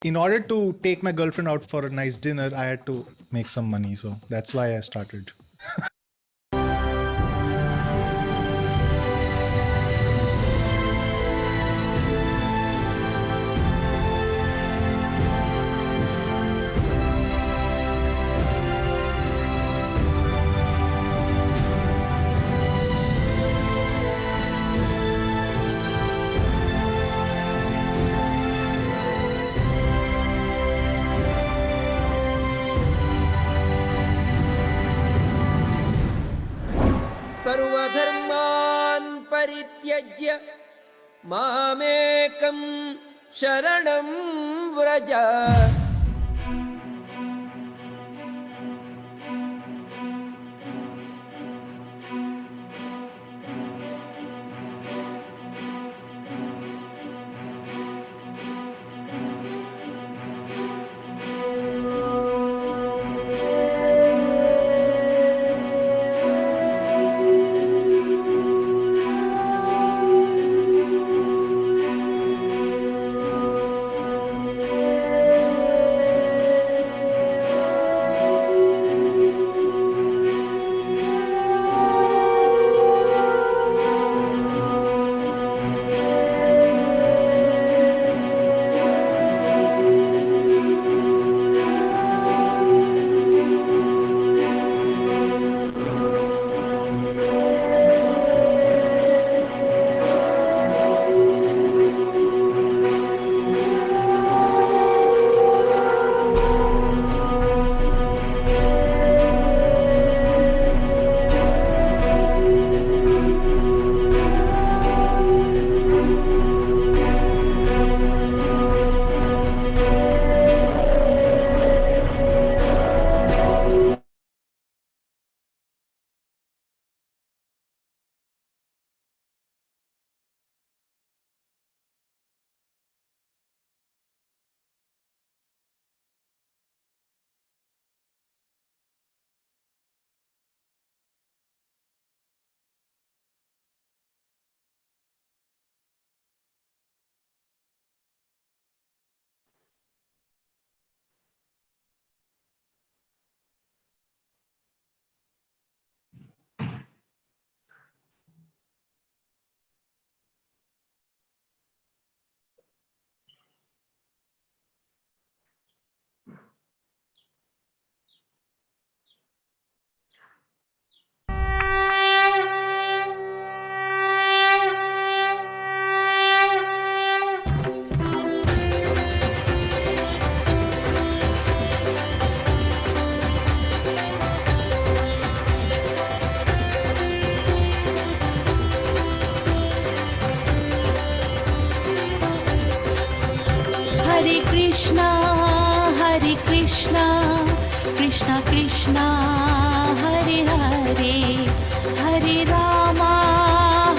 in order to take my girlfriend out for a nice dinner, I had to make some money. So that's why I started. सर्वधर्मान् परित्यज्य मामेकं शरणं Vraj. Hare Krishna, Krishna Krishna, Hare Hare, Hare Rama,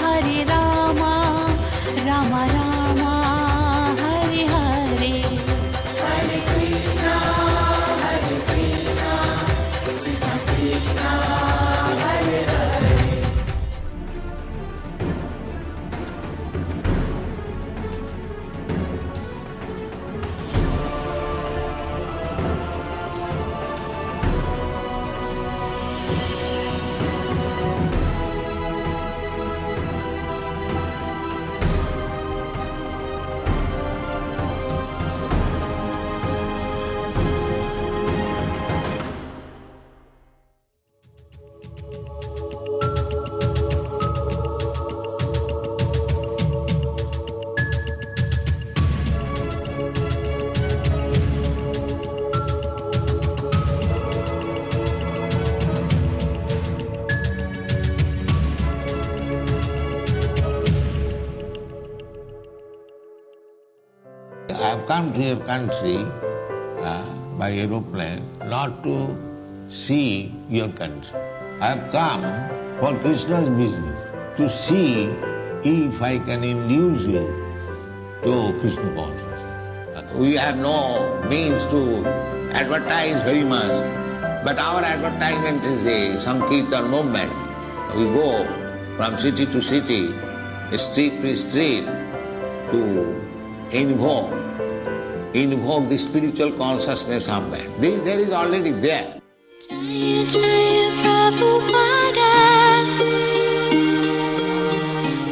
Hare Rama, Rama Rama, Hare Hare. Hare Krishna, Hare Krishna, Krishna Krishna, Hare Hare. I have come to your country by aeroplane not to see your country. I have come for Krishna's business, to see if I can induce you to Krishna consciousness. We have no means to advertise very much, but our advertisement is the Sankirtan movement. We go from city to city, street to street, to invoke invoke the spiritual consciousness of man. There is already there. Jaya Jaya Prabhupada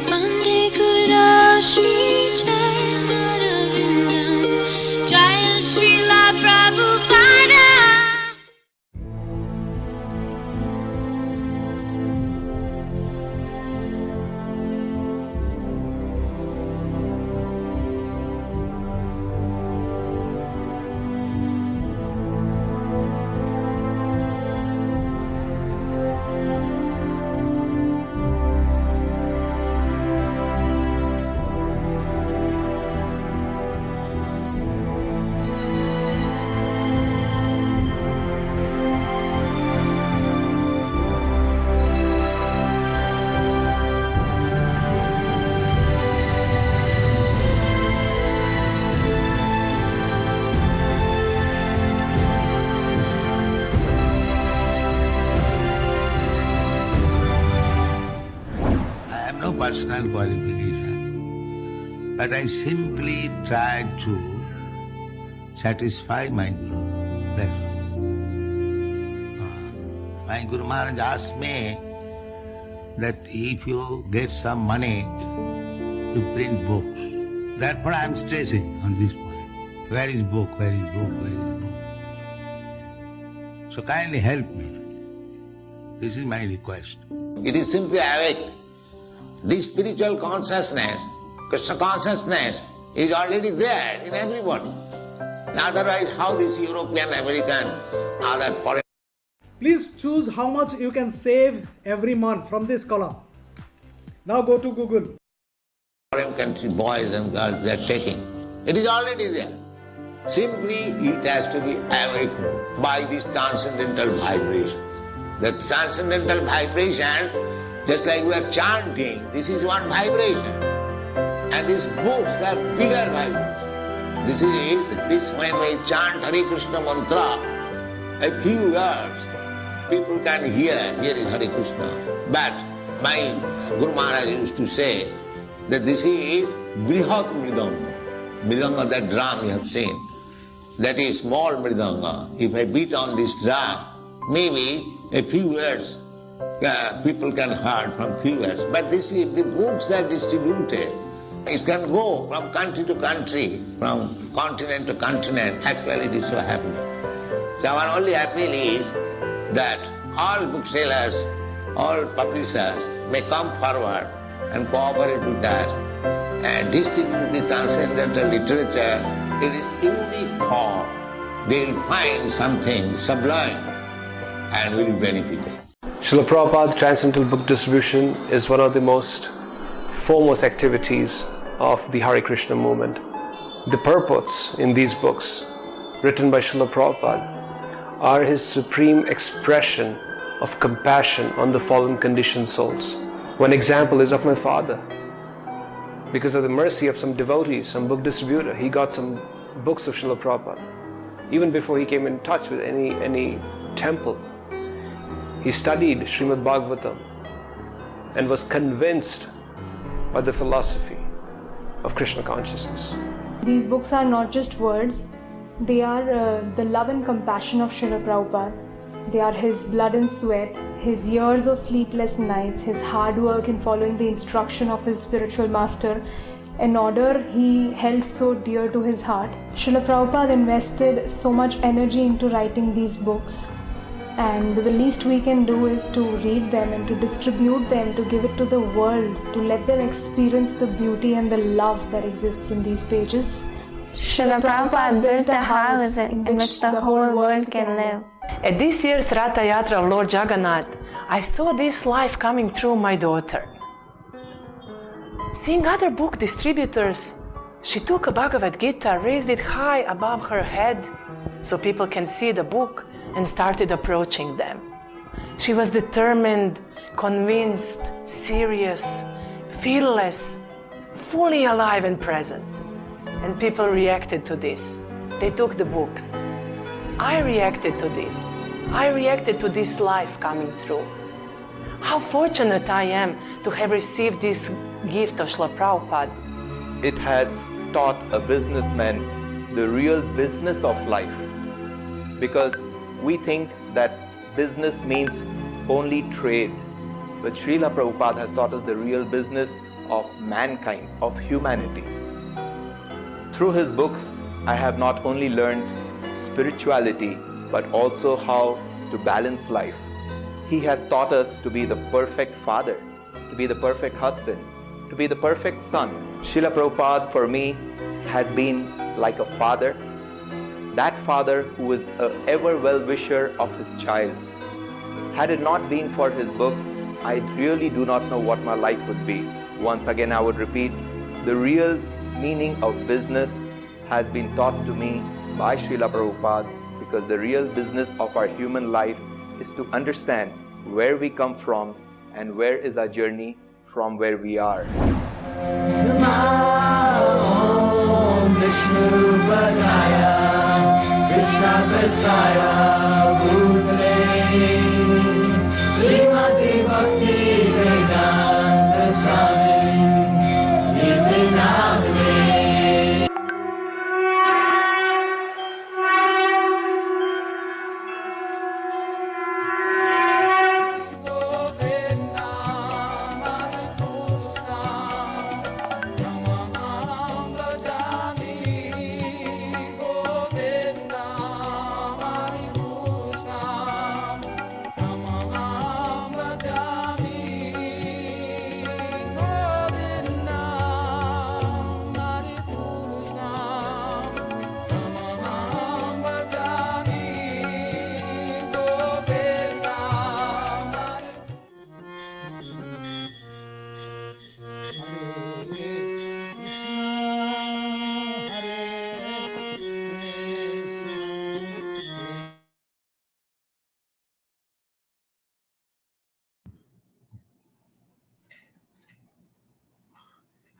Vande Guru Shri Jayanaravinda Jaya Srila Prabhupada. No personal qualification, but I simply tried to satisfy my Guru. That's all. My Guru Maharaj asked me that if you get some money, you print books. That's what I'm stressing on this point. Where is book? Where is book? Where is book? So kindly help me. This is my request. It is simply awake. This spiritual consciousness, Krishna consciousness, is already there in everybody. Otherwise, how this European, American, other foreign... Please choose how much you can save every month from this column. Now go to Google. Foreign country boys and girls, they are taking. It is already there. Simply, it has to be awakened by this transcendental vibration. The transcendental vibration, just like we are chanting, this is one vibration. And these books are bigger vibrations. This when we chant Hare Krishna mantra, a few words, people can hear, here is Hare Krishna. But my Guru Maharaj used to say that this is Brihat Mridanga. Mridanga, that drum you have seen. That is small Mridanga. If I beat on this drum, maybe a few words people can hear from few words. But this is, the books are distributed. It can go from country to country, from continent to continent. Actually, it is so happening. So our only appeal is that all booksellers, all publishers may come forward and cooperate with us and distribute the transcendental literature. It is unique thought. They will find something sublime and will be benefited. Srila Prabhupada Transcendental Book Distribution is one of the most foremost activities of the Hare Krishna movement. The purports in these books, written by Srila Prabhupada, are his supreme expression of compassion on the fallen conditioned souls. One example is of my father. Because of the mercy of some devotees, some book distributor, he got some books of Srila Prabhupada. Even before he came in touch with any temple, he studied Srimad Bhagavatam and was convinced by the philosophy of Krishna consciousness. These books are not just words, they are the love and compassion of Srila Prabhupada. They are his blood and sweat, his years of sleepless nights, his hard work in following the instruction of his spiritual master, an order he held so dear to his heart. Srila Prabhupada invested so much energy into writing these books, and the least we can do is to read them and to distribute them, to give it to the world, to let them experience the beauty and the love that exists in these pages. Srila Prabhupada built a house in which the whole world can live. At this year's Ratha Yatra of Lord Jagannath, I saw this life coming through my daughter. Seeing other book distributors, she took a Bhagavad Gita, raised it high above her head so people can see the book, and started approaching them. She was determined, convinced, serious, fearless, fully alive and present. And people reacted to this. They took the books. I reacted to this. I reacted to this life coming through. How fortunate I am to have received this gift of Srila Prabhupada. It has taught a businessman the real business of life, because we think that business means only trade. But Srila Prabhupada has taught us the real business of mankind, of humanity. Through his books, I have not only learned spirituality, but also how to balance life. He has taught us to be the perfect father, to be the perfect husband, to be the perfect son. Srila Prabhupada for me has been like a father, that father who is an ever well-wisher of his child. Had it not been for his books, I really do not know what my life would be. Once again, I would repeat, the real meaning of business has been taught to me by Srila Prabhupada, because the real business of our human life is to understand where we come from and where is our journey from where we are.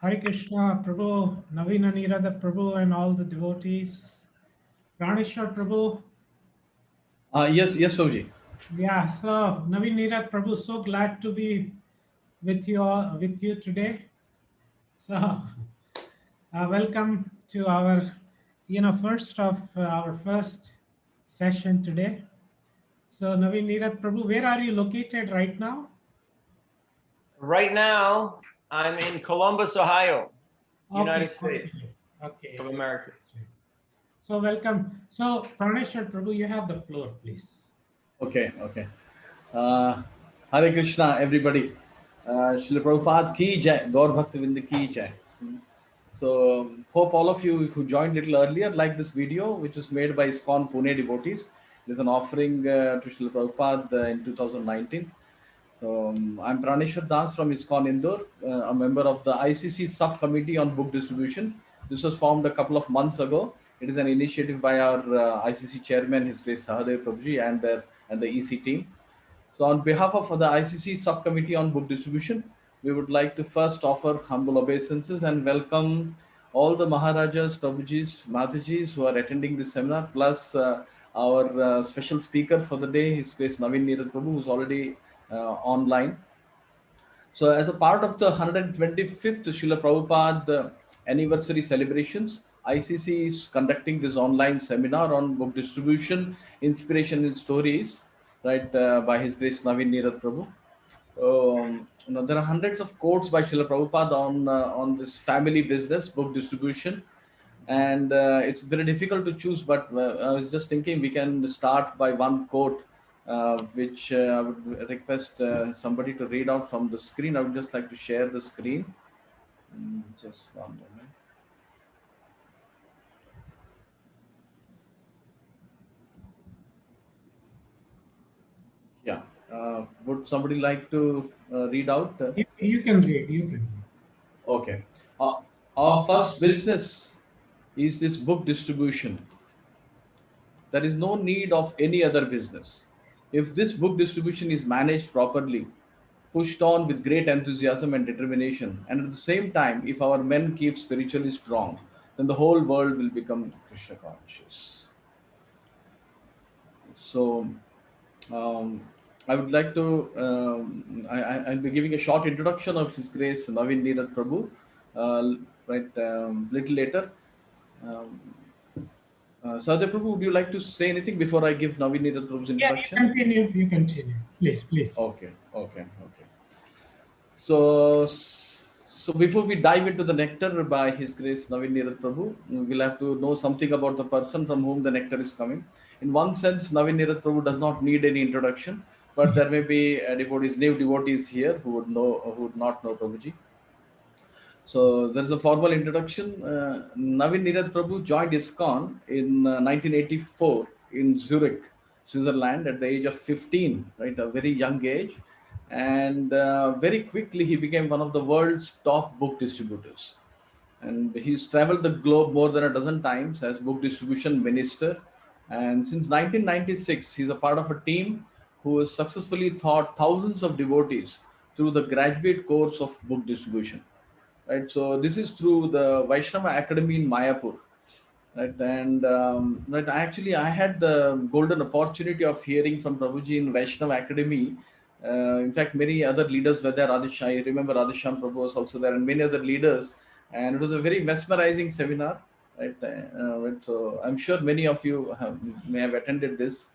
Hare Krishna, Prabhu, Navina Nirada Prabhu, and all the devotees. Praneshwar Prabhu. Yes, Prabhuji. Yeah, so Navina Nirada Prabhu, so glad to be with you today. So, welcome to our, our first session today. So, Navin Nirad Prabhu, where are you located right now? Right now, I'm in Columbus, Ohio, United States of America. So, welcome. So, Praneshwar Prabhu, you have the floor, please. Okay. Hare Krishna, everybody. Srila Prabhupada ki jai, Gaur Bhaktivinda ki jai. So, hope all of you who joined a little earlier like this video, which was made by ISKCON Pune devotees. There's an offering to Srila Prabhupada in 2019. So, I'm Praneshwar Das from ISKCON Indore, a member of the ICC subcommittee on book distribution. This was formed a couple of months ago. It is an initiative by our ICC chairman, His Grace Sahadev Prabhuji, and the EC team. So, on behalf of the ICC subcommittee on book distribution, we would like to first offer humble obeisances and welcome all the Maharajas, Prabhujis, Matajis who are attending this seminar, plus our special speaker for the day, His Grace Navina Nirada Prabhu, who is already online. So, as a part of the 125th Srila Prabhupada anniversary celebrations, ICC is conducting this online seminar on book distribution, inspiration and stories, right, by His Grace Navina Nirada Prabhu. There are hundreds of quotes by Srila Prabhupada on this family business, book distribution, and it's very difficult to choose. But I was just thinking we can start by one quote, which I would request somebody to read out from the screen. I would just like to share the screen. Just one moment. Yeah. Would somebody like to read out? You can read. You can. Okay. Our first business is this book distribution. There is no need of any other business. If this book distribution is managed properly, pushed on with great enthusiasm and determination, and at the same time, if our men keep spiritually strong, then the whole world will become Krishna conscious. So, I would like to, I'll be giving a short introduction of His Grace Navina Nirada Prabhu, little later. Sahadev Prabhu, would you like to say anything before I give Navina Nirada Prabhu's Yeah, introduction? you continue. Please, please. Okay. So before we dive into the nectar by His Grace Navina Nirada Prabhu, we'll have to know something about the person from whom the nectar is coming. In one sense, Navina Nirada Prabhu does not need any introduction, but there may be new devotees here who would not know Prabhuji. So there's a formal introduction. Navin Nirad Prabhu joined ISKCON in 1984 in Zurich, Switzerland, at the age of 15, right, a very young age. And very quickly he became one of the world's top book distributors. And he's traveled the globe more than a dozen times as book distribution minister. And since 1996, he's a part of a team who has successfully taught thousands of devotees through the graduate course of book distribution. Right, so this is through the Vaishnava Academy in Mayapur, right? And I had the golden opportunity of hearing from Prabhuji in Vaishnava Academy. In fact, many other leaders were there. I remember Radhesham Prabhu was also there, and many other leaders. And it was a very mesmerizing seminar, right? So I'm sure many of you may have attended this.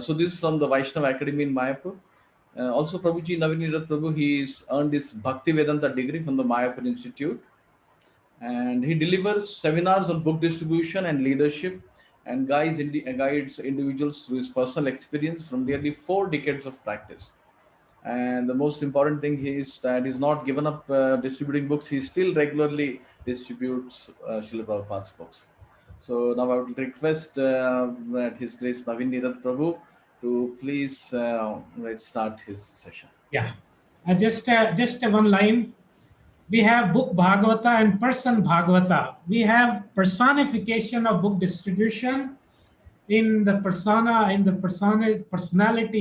So this is from the Vaishnava Academy in Mayapur. Also, Prabhuji Navina Nirada Prabhu, he's earned his Bhakti Vedanta degree from the Mayapur Institute, and he delivers seminars on book distribution and leadership, and guides individuals through his personal experience from nearly 4 decades of practice. And the most important thing is that he's not given up distributing books. He still regularly distributes Srila Prabhupada's books. So now I would request that His Grace Navina Nirada Prabhu to please let's start his session. Yeah, just one line. We have book Bhagavata and person Bhagavata. We have personification of book distribution in the personality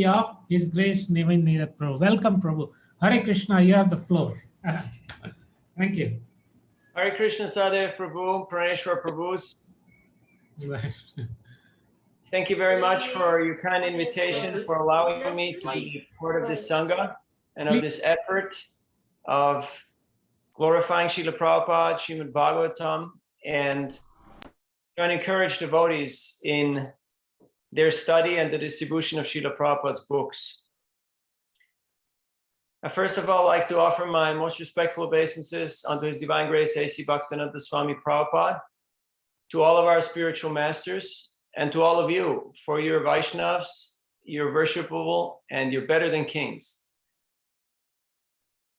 of His Grace Navina Nirada Prabhu. Welcome, Prabhu. Hare Krishna, you have the floor. Thank you. Hare Krishna Sadev Prabhu, Praneshwar Prabhus. Thank you very much for your kind invitation, for allowing me to be part of this Sangha and of this effort of glorifying Srila Prabhupada, Srimad Bhagavatam, and trying to encourage devotees in their study and the distribution of Srila Prabhupada's books. I first of all like to offer my most respectful obeisances unto His Divine Grace A.C. Bhaktivedanta Swami Prabhupada, to all of our spiritual masters, and to all of you for your Vaishnavas, you're worshipable, and you're better than kings.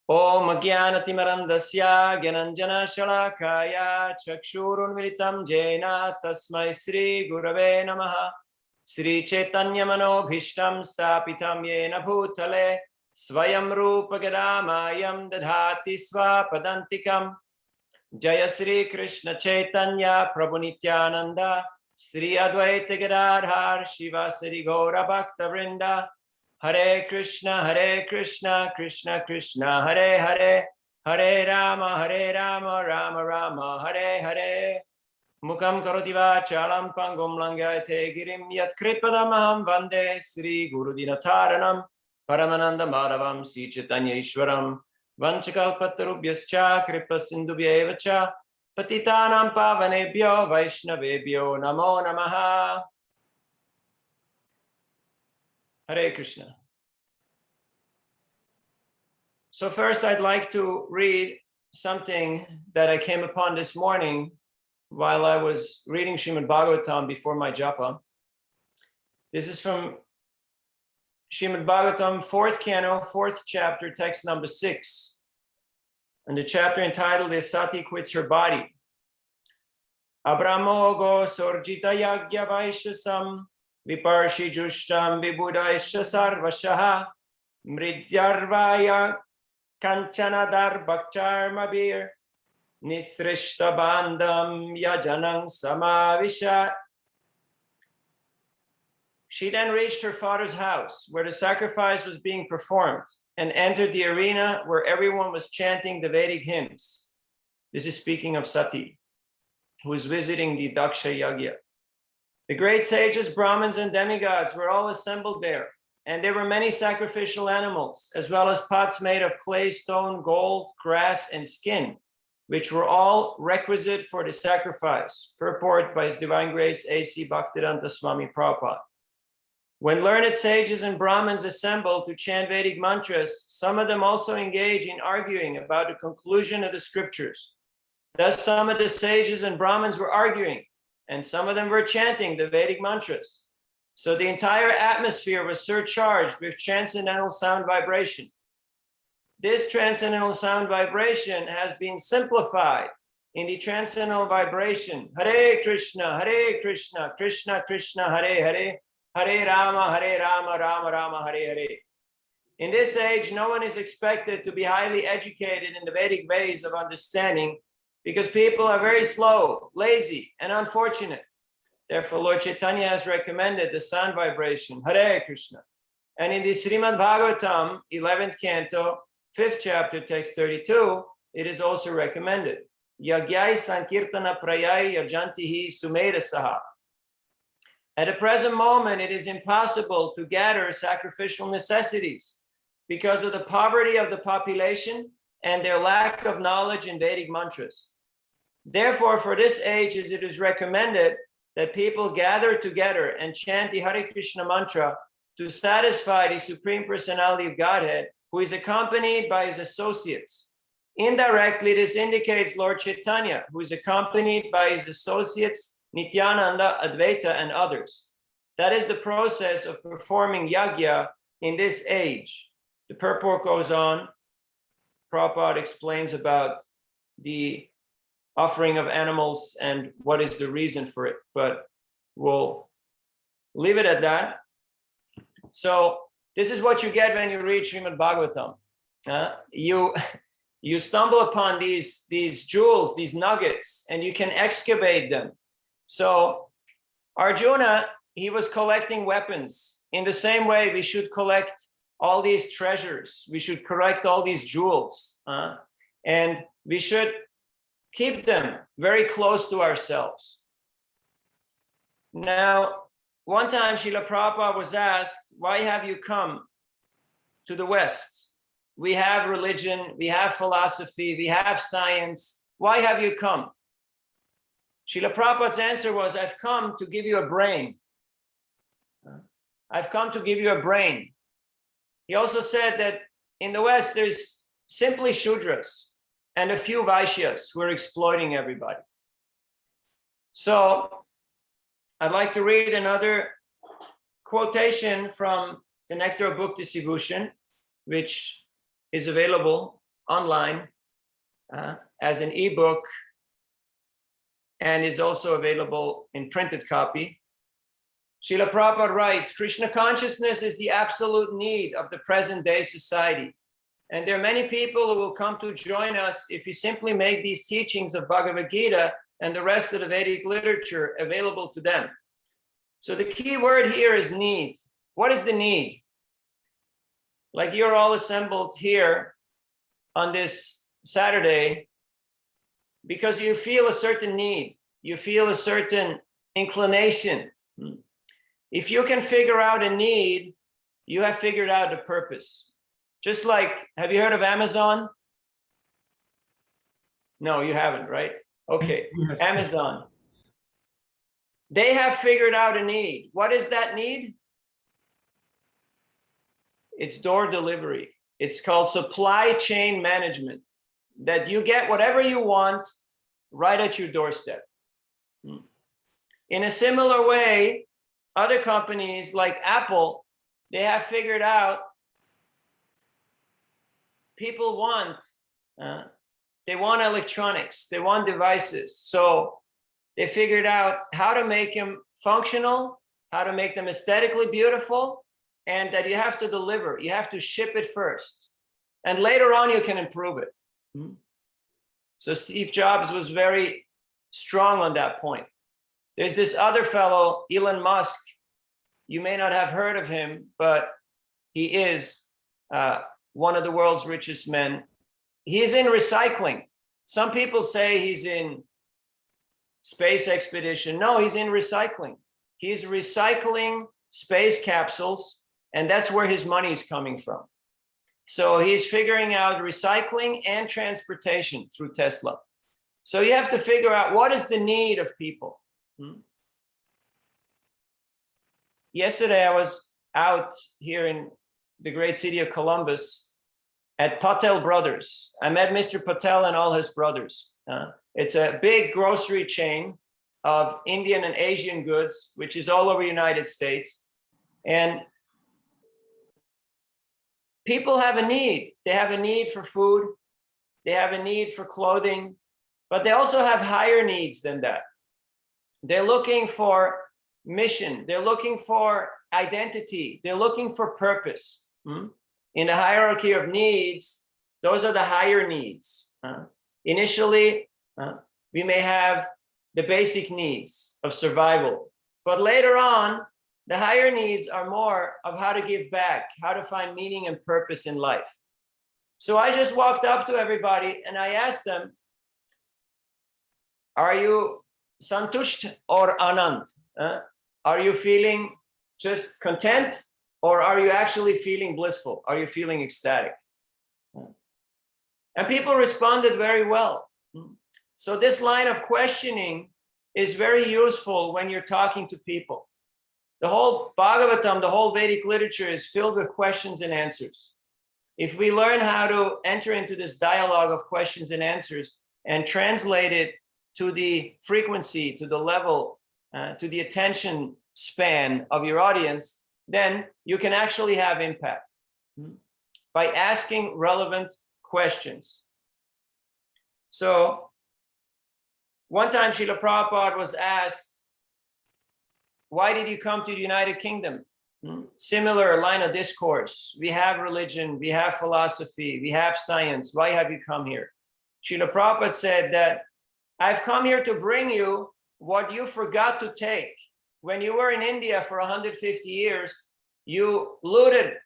Om Agyanatimarandasya Gyananjana Shalakaya Chakshurunmilitam Jena Tasmai Sri Gurave Namaha Sri Chaitanya Manobhishtam Stapitam Yena Bhutale Swayam Rupa Gadamayam Dadhati Swapadantikam Jaya Sri Krishna Chaitanya Prabhu Nityananda Sri Advaita Gadadhar Shiva Sri Gaura Bhakta Vrinda Hare Krishna Krishna Krishna Hare Hare Hare Rama Rama Rama Hare Hare Mukam Karoti Vachalam Pangum Langayate Girim Yat Kripadamaham Vande Sri Guru Dinataranam Paramananda Madhavam Sri Chaitanya Ishwaram Vanchakalpatarubhyascha Kripasindubhyevacha Patitanam Pavanebhyo Vaishnavebhyo Namo Namaha. Hare Krishna. So first I'd like to read something that I came upon this morning while I was reading Srimad Bhagavatam before my japa. This is from Srimad Bhagavatam, 4th canto, 4th chapter, text number 6. And the chapter entitled is Sati Quits Her Body. Abramogo sorjita yagya vaishasam viparshi jushtam vibudaisha sarvashaha mridyarvaya kanchanadar bhakcharmabir nisrishta bandam yajanang samavishat. She then reached her father's house where the sacrifice was being performed and entered the arena where everyone was chanting the Vedic hymns. This is speaking of Sati, who is visiting the Daksha Yagya. The great sages, Brahmins, and demigods were all assembled there, and there were many sacrificial animals, as well as pots made of clay, stone, gold, grass, and skin, which were all requisite for the sacrifice. Purport by His Divine Grace A.C. Bhaktivedanta Swami Prabhupada. When learned sages and Brahmins assemble to chant Vedic mantras, some of them also engage in arguing about the conclusion of the scriptures. Thus, some of the sages and Brahmins were arguing, and some of them were chanting the Vedic mantras. So the entire atmosphere was surcharged with transcendental sound vibration. This transcendental sound vibration has been simplified in the transcendental vibration Hare Krishna, Krishna Krishna, Hare Hare, Hare Rama, Rama Rama, Hare Hare. In this age, no one is expected to be highly educated in the Vedic ways of understanding because people are very slow, lazy, and unfortunate. Therefore, Lord Chaitanya has recommended the sound vibration Hare Krishna. And in the Srimad Bhagavatam, 11th canto, 5th chapter, text 32, it is also recommended. Yagyai Sankirtana Prayai Yajantihi Sumera Saha. At the present moment, it is impossible to gather sacrificial necessities because of the poverty of the population and their lack of knowledge in Vedic mantras. Therefore, for this age, it is recommended that people gather together and chant the Hare Krishna mantra to satisfy the Supreme Personality of Godhead, who is accompanied by his associates. Indirectly, this indicates Lord Chaitanya, who is accompanied by his associates, Nityananda, Advaita, and others. That is the process of performing yagya in this age. The purport goes on. Prabhupada explains about the offering of animals and what is the reason for it, but we'll leave it at that. So this is what you get when you read Srimad Bhagavatam. You stumble upon these jewels, these nuggets, and you can excavate them. So Arjuna, he was collecting weapons. In the same way, we should collect all these treasures. We should collect all these jewels. And we should keep them very close to ourselves. Now, one time Srila Prabhupada was asked, why have you come to the West? We have religion, we have philosophy, we have science. Why have you come? Srila Prabhupada's answer was, I've come to give you a brain. I've come to give you a brain. He also said that in the West, there's simply Shudras and a few Vaishyas who are exploiting everybody. So I'd like to read another quotation from the Nectar of Book Distribution, which is available online as an ebook and is also available in printed copy. Srila Prabhupada writes, Krishna consciousness is the absolute need of the present day society. And there are many people who will come to join us if we simply make these teachings of Bhagavad Gita and the rest of the Vedic literature available to them. So the key word here is need. What is the need? Like you're all assembled here on this Saturday because you feel a certain need. You feel a certain inclination. If you can figure out a need, you have figured out the purpose. Just like, have you heard of Amazon? No, you haven't, right? Okay, yes. Amazon. They have figured out a need. What is that need? It's door delivery. It's called supply chain management, that you get whatever you want right at your doorstep. In a similar way, other companies like Apple, they have figured out people want, they want electronics, they want devices. So they figured out how to make them functional, how to make them aesthetically beautiful, and that you have to deliver, you have to ship it first. And later on, you can improve it. So Steve Jobs was very strong on that point. There's this other fellow, Elon Musk. You may not have heard of him, but he is one of the world's richest men. He's in recycling. Some people say he's in space expedition. No, he's in recycling. He's recycling space capsules, and that's where his money is coming from. So he's figuring out recycling and transportation through Tesla. So you have to figure out what is the need of people. Yesterday, I was out here in the great city of Columbus at Patel Brothers. I met Mr. Patel and all his brothers. It's a big grocery chain of Indian and Asian goods, which is all over the United States. And people have a need. They have a need for food. They have a need for clothing, but they also have higher needs than that. They're looking for mission. They're looking for identity. They're looking for purpose. In the hierarchy of needs, those are the higher needs. Initially, we may have the basic needs of survival, but later on, the higher needs are more of how to give back, how to find meaning and purpose in life. So I just walked up to everybody and I asked them, are you santusht or anand? Are you feeling just content, or are you actually feeling blissful? Are you feeling ecstatic? And people responded very well. So this line of questioning is very useful when you're talking to people. The whole Bhagavatam, the whole Vedic literature is filled with questions and answers. If we learn how to enter into this dialogue of questions and answers and translate it to the frequency, to the level, to the attention span of your audience, then you can actually have impact by asking relevant questions. So one time Srila Prabhupada was asked, why did you come to the United Kingdom? Similar line of discourse. We have religion, we have philosophy, we have science. Why have you come here? Srila Prabhupada said that I've come here to bring you what you forgot to take. When you were in India for 150 years, you looted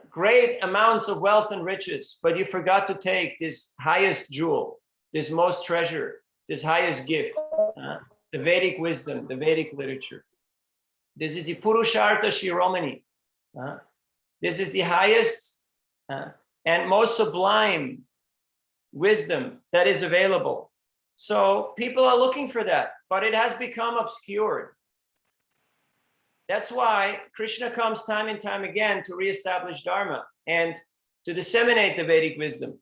great amounts of wealth and riches, but you forgot to take this highest jewel, this most treasure, this highest gift, the Vedic wisdom, the Vedic literature. This is the Purushartha Shiromani. This is the highest and most sublime wisdom that is available. So people are looking for that, but it has become obscured. That's why Krishna comes time and time again to reestablish Dharma and to disseminate the Vedic wisdom.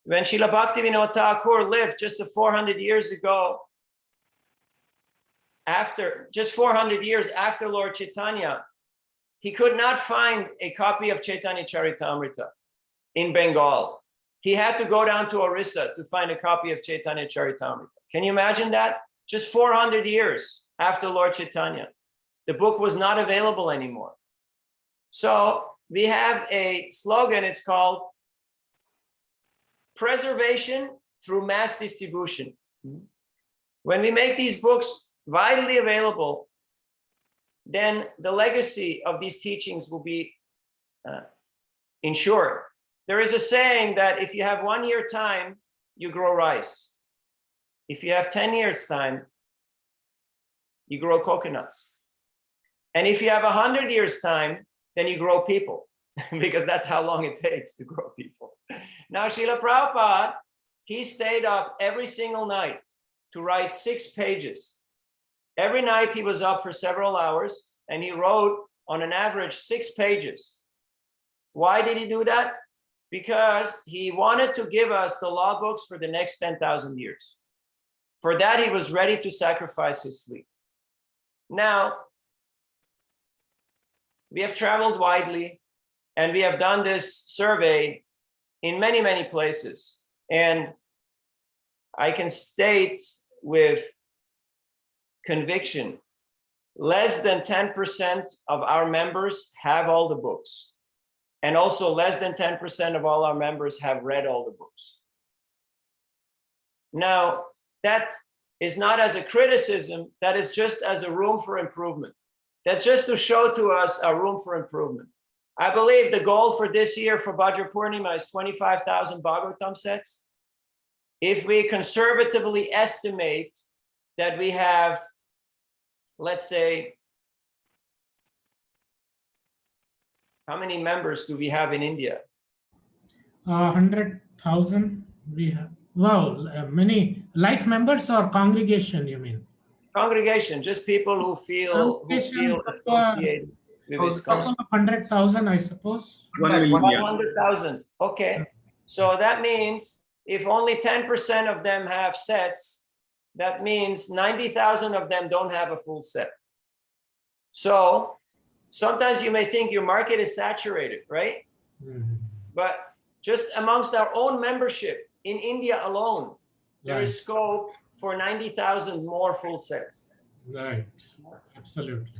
When Srila Bhaktivinoda Thakur lived just 400 years ago, just 400 years after Lord Chaitanya, he could not find a copy of Chaitanya Charitamrita in Bengal. He had to go down to Orissa to find a copy of Chaitanya Charitamrita. Can you imagine that? Just 400 years after Lord Chaitanya. The book was not available anymore. So we have a slogan, it's called preservation through mass distribution. When we make these books widely available, then the legacy of these teachings will be ensured. There is a saying that if you have 1 year time, you grow rice. If you have 10 years time, you grow coconuts. And if you have 100 years time, then you grow people, because that's how long it takes to grow people. Now, Srila Prabhupada, he stayed up every single night to write 6 pages. Every night he was up for several hours and he wrote on an average 6 pages. Why did he do that? Because he wanted to give us the law books for the next 10,000 years. For that, he was ready to sacrifice his sleep. Now, we have traveled widely and we have done this survey in many, many places. And I can state with conviction, less than 10% of our members have all the books. And also less than 10% of all our members have read all the books. Now, that is not as a criticism, that is just as a room for improvement. That's just to show to us a room for improvement. I believe the goal for this year for Bhadra Purnima is 25,000 Bhagavatam sets. If we conservatively estimate that we have, let's say, how many members do we have in India? 100,000 we have. Wow, many life members or congregation, you mean? Congregation, just people who feel Congregation of associated with ISKCON. of 100,000, I suppose. 1 million. 100,000. Okay. So that means if only 10% of them have sets, that means 90,000 of them don't have a full set. So sometimes you may think your market is saturated, right? Mhm. But just amongst our own membership in India alone, there is Right. scope for 90,000 more full sets. Right. Absolutely.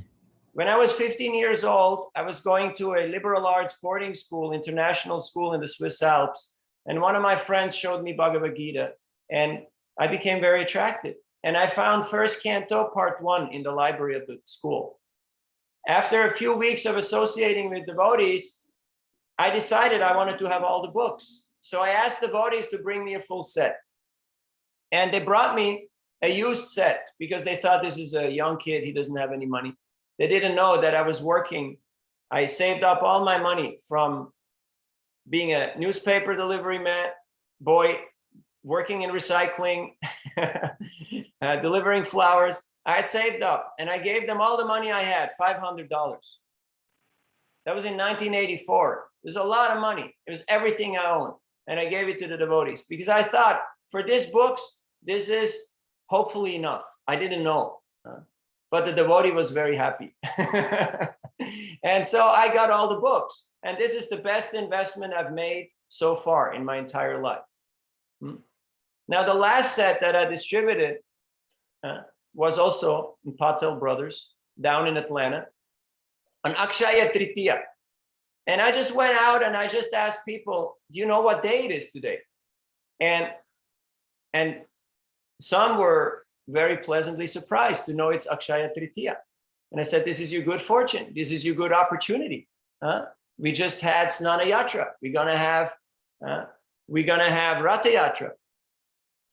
When I was 15 years old, I was going to a liberal arts boarding school, international school in the Swiss Alps. And one of my friends showed me Bhagavad Gita, and I became very attracted. And I found first canto, part 1 in the library of the school. After a few weeks of associating with devotees, I decided I wanted to have all the books. So I asked devotees to bring me a full set. And they brought me a used set because they thought this is a young kid, he doesn't have any money. They didn't know that I was working. I saved up all my money from being a newspaper delivery boy, working in recycling, delivering flowers. I had saved up and I gave them all the money I had, $500. That was in 1984. It was a lot of money. It was everything I owned. And I gave it to the devotees because I thought for these books, this is hopefully enough. I didn't know. But the devotee was very happy. And so I got all the books. And this is the best investment I've made so far in my entire life. Now, the last set that I distributed was also in Patel Brothers down in Atlanta on Akshaya Tritiya. And I just went out and I just asked people, do you know what day it is today? And some were very pleasantly surprised to know it's Akshaya Tritiya. And I said, this is your good fortune. This is your good opportunity. We just had Snana Yatra. We're gonna have Ratha Yatra.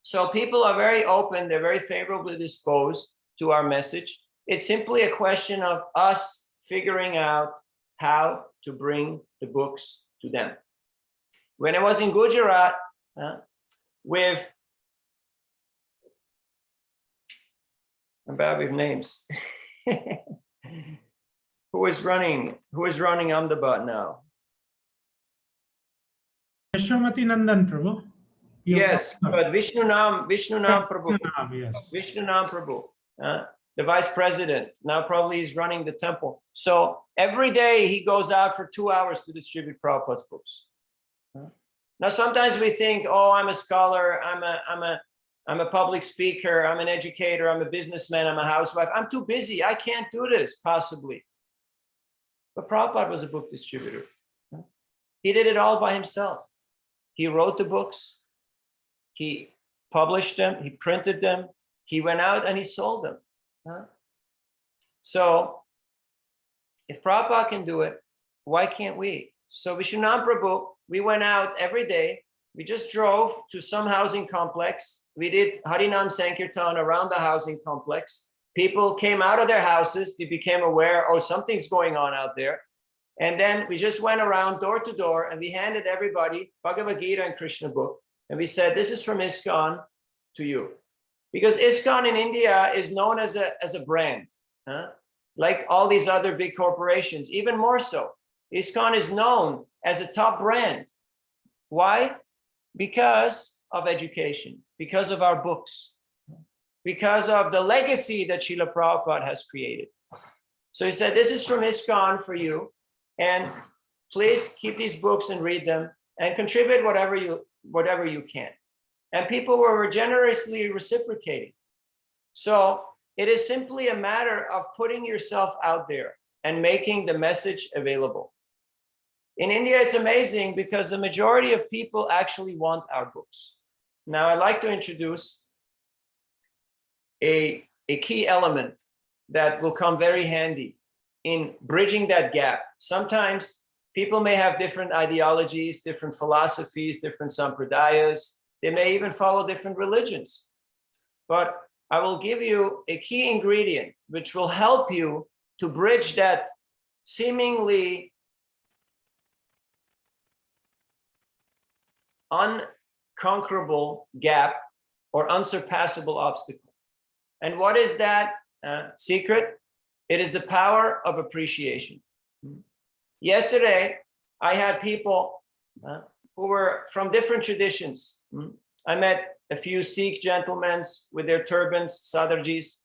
So people are very open. They're very favorably disposed to our message. It's simply a question of us figuring out how to bring the books to them. When I was in Gujarat I'm bad with names. Who is running Ahmedabad now? Yashomati Nandan Prabhu. Yes, but Vishnu Nam Prabhu. Yes. Vishnu Nam Prabhu, the vice president. Now probably he's running the temple. So every day he goes out for 2 hours to distribute Prabhupada's books. Now sometimes we think, oh, I'm a scholar, I'm a public speaker, I'm an educator, I'm a businessman, I'm a housewife. I'm too busy. I can't do this, possibly. But Prabhupada was a book distributor. He did it all by himself. He wrote the books. He published them. He printed them. He went out and he sold them. So if Prabhupada can do it, why can't we? So Vishnunam Prabhu, we went out every day. We just drove to some housing complex. We did Harinam Sankirtan around the housing complex. People came out of their houses. They became aware, oh, something's going on out there. And then we just went around door to door and we handed everybody Bhagavad Gita and Krishna book. And we said, this is from ISKCON to you. Because ISKCON in India is known as a brand, like all these other big corporations, even more so. ISKCON is known as a top brand. Why? Because of education, because of our books, because of the legacy that Srila Prabhupada has created. So he said, this is from ISKCON for you. And please keep these books and read them and contribute whatever you can. And people were generously reciprocating. So it is simply a matter of putting yourself out there and making the message available. In India, it's amazing because the majority of people actually want our books. Now, I'd like to introduce a key element that will come very handy in bridging that gap. Sometimes people may have different ideologies, different philosophies, different sampradayas. They may even follow different religions. But I will give you a key ingredient which will help you to bridge that seemingly unconquerable gap or unsurpassable obstacle. And what is that secret? It is the power of appreciation. Yesterday, I had people who were from different traditions. I met a few Sikh gentlemen with their turbans, Sadarjis.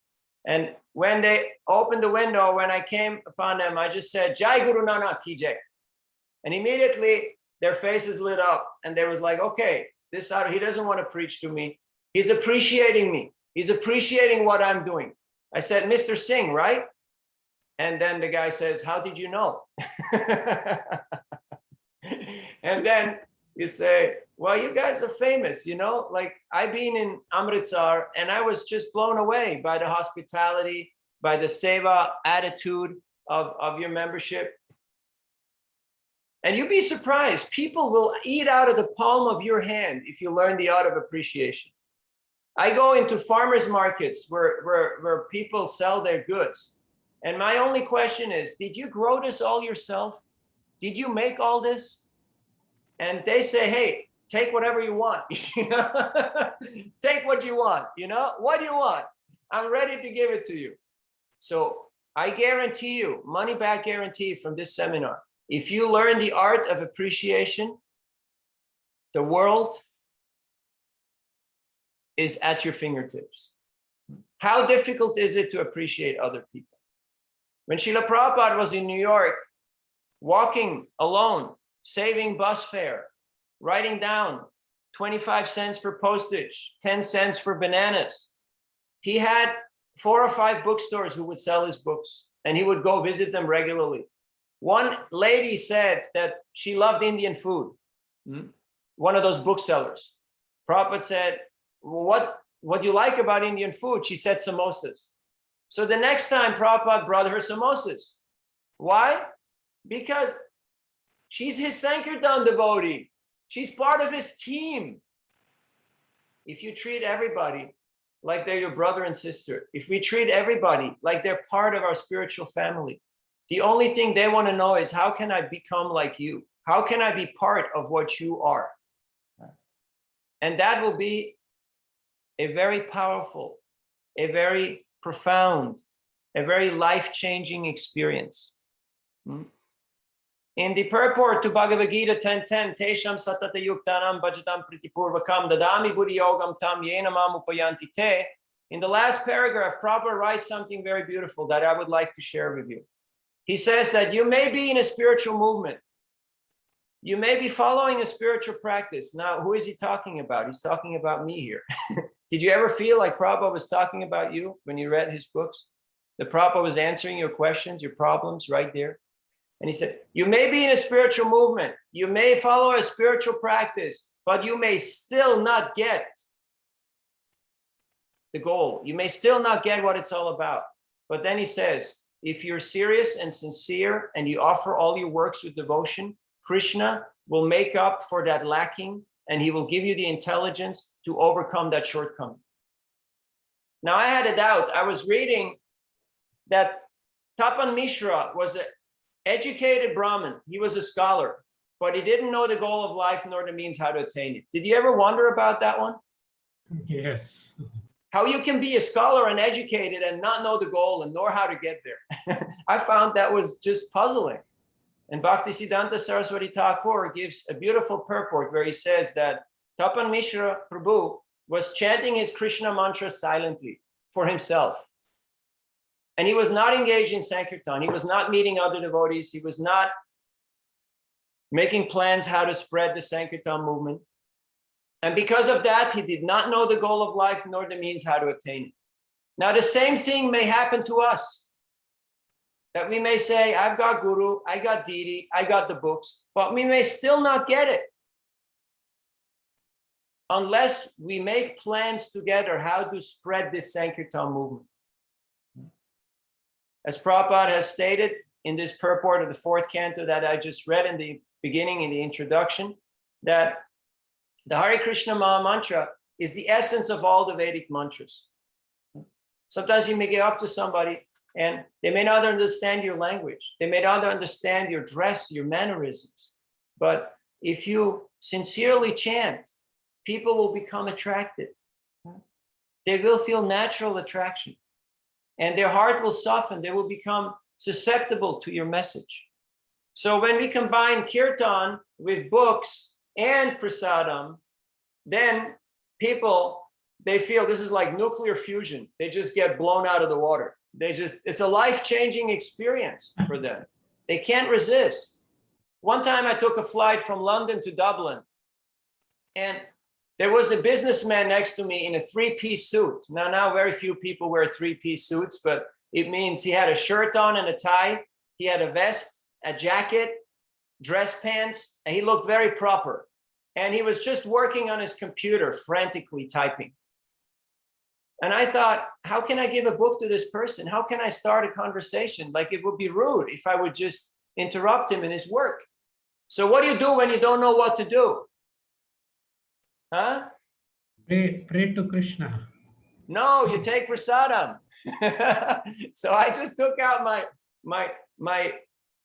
And when they opened the window, when I came upon them, I just said, Jai Guru Nanak Ki Jai. And immediately their faces lit up and they was like, okay, this Sadhu, he doesn't want to preach to me. He's appreciating me. He's appreciating what I'm doing. I said, Mr. Singh, right? And then the guy says, how did you know? And then you say, well, you guys are famous, you know, like I've been in Amritsar and I was just blown away by the hospitality, by the seva attitude of your membership. And you'd be surprised, people will eat out of the palm of your hand if you learn the art of appreciation. I go into farmers markets where people sell their goods. And my only question is, did you grow this all yourself? Did you make all this? And they say, hey, take whatever you want. Take what you want, you know? What do you want? I'm ready to give it to you. So I guarantee you, money back guarantee from this seminar. If you learn the art of appreciation, the world is at your fingertips. How difficult is it to appreciate other people? When Srila Prabhupada was in New York, walking alone, saving bus fare, writing down 25 cents for postage, 10 cents for bananas. He had 4 or 5 bookstores who would sell his books, and he would go visit them regularly. One lady said that she loved Indian food, one of those booksellers. Prabhupada said, what do you like about Indian food? She said samosas. So the next time Prabhupada brought her samosas. Why? Because she's his Sankirtan devotee. She's part of his team. If you treat everybody like they're your brother and sister, if we treat everybody like they're part of our spiritual family, the only thing they want to know is, how can I become like you? How can I be part of what you are? And that will be a very powerful, a very profound, a very life-changing experience. In the purport to Bhagavad Gita 10:10, Tesham satata yuktanam bhajatam pritipurvakam dadami buddhi yogam tam yena mam upayanti te. In the last paragraph, Prabhupada writes something very beautiful that I would like to share with you. He says that you may be in a spiritual movement. You may be following a spiritual practice. Now, who is he talking about? He's talking about me here. Did you ever feel like Prabhupada was talking about you when you read his books? That Prabhupada was answering your questions, your problems right there? And he said, you may be in a spiritual movement. You may follow a spiritual practice, but you may still not get the goal. You may still not get what it's all about. But then he says, if you're serious and sincere and you offer all your works with devotion, Krishna will make up for that lacking and he will give you the intelligence to overcome that shortcoming. Now, I had a doubt. I was reading that Tapan Mishra was an educated Brahmin. He was a scholar, but he didn't know the goal of life nor the means how to attain it. Did you ever wonder about that one? Yes. How you can be a scholar and educated and not know the goal and nor how to get there. I found that was just puzzling. And Bhaktisiddhanta Saraswati Thakur gives a beautiful purport where he says that Tapan Mishra Prabhu was chanting his Krishna mantra silently for himself. And he was not engaged in Sankirtan. He was not meeting other devotees. He was not making plans how to spread the Sankirtan movement. And because of that, he did not know the goal of life nor the means how to attain it. Now, the same thing may happen to us. That we may say, I've got Guru, I got Deity, I got the books, but we may still not get it. Unless we make plans together how to spread this Sankirtan movement. As Prabhupada has stated in this purport of the 4th canto that I just read in the beginning, in the introduction, that the Hare Krishna Maha Mantra is the essence of all the Vedic mantras. Sometimes you may get up to somebody and they may not understand your language. They may not understand your dress, your mannerisms. But if you sincerely chant, people will become attracted. They will feel natural attraction, and their heart will soften. They will become susceptible to your message. So when we combine kirtan with books and prasadam, then people, they feel this is like nuclear fusion. They just get blown out of the water. It's a life-changing experience for them. They can't resist. One time I took a flight from London to Dublin, and there was a businessman next to me in a three-piece suit. Now very few people wear three-piece suits, but it means he had a shirt on and a tie. He had a vest, a jacket, dress pants, and he looked very proper. And he was just working on his computer, frantically typing. And I thought, how can I give a book to this person? How can I start a conversation? Like, it would be rude if I would just interrupt him in his work. So what do you do when you don't know what to do? Huh? Pray to Krishna. No, you take prasadam. So I just took out my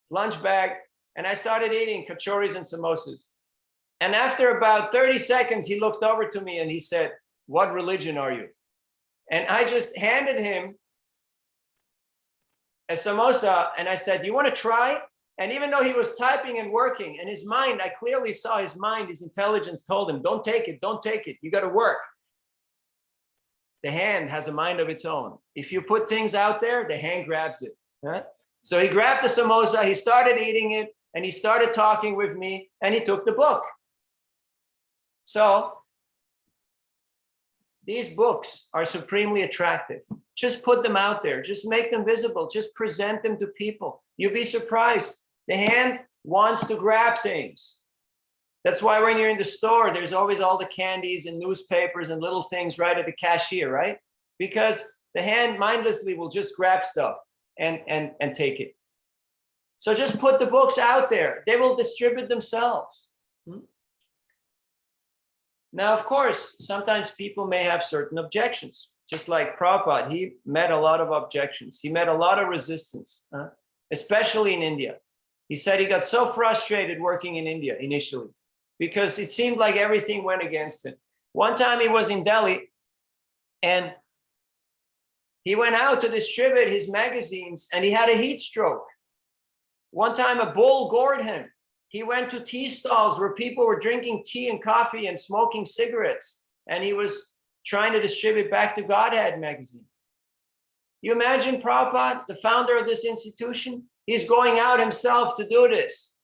lunch bag and I started eating kachoris and samosas. And after about 30 seconds, he looked over to me and he said, "What religion are you?" And I just handed him a samosa and I said, "Do you want to try?" And even though he was typing and working, and his mind, I clearly saw his mind, his intelligence told him, "Don't take it, don't take it. You got to work." The hand has a mind of its own. If you put things out there, the hand grabs it. Huh? So he grabbed the samosa, he started eating it, and he started talking with me, and he took the book. So these books are supremely attractive. Just put them out there. Just make them visible. Just present them to people. You'll be surprised. The hand wants to grab things. That's why when you're in the store, there's always all the candies and newspapers and little things right at the cashier, right? Because the hand mindlessly will just grab stuff and take it. So just put the books out there. They will distribute themselves. Now, of course, sometimes people may have certain objections. Just like Prabhupada, he met a lot of objections. He met a lot of resistance, especially in India. He said he got so frustrated working in India initially because it seemed like everything went against him. One time he was in Delhi and he went out to distribute his magazines and he had a heat stroke. One time a bull gored him. He went to tea stalls where people were drinking tea and coffee and smoking cigarettes, and he was trying to distribute Back to Godhead magazine. You imagine Prabhupada, the founder of this institution? He's going out himself to do this.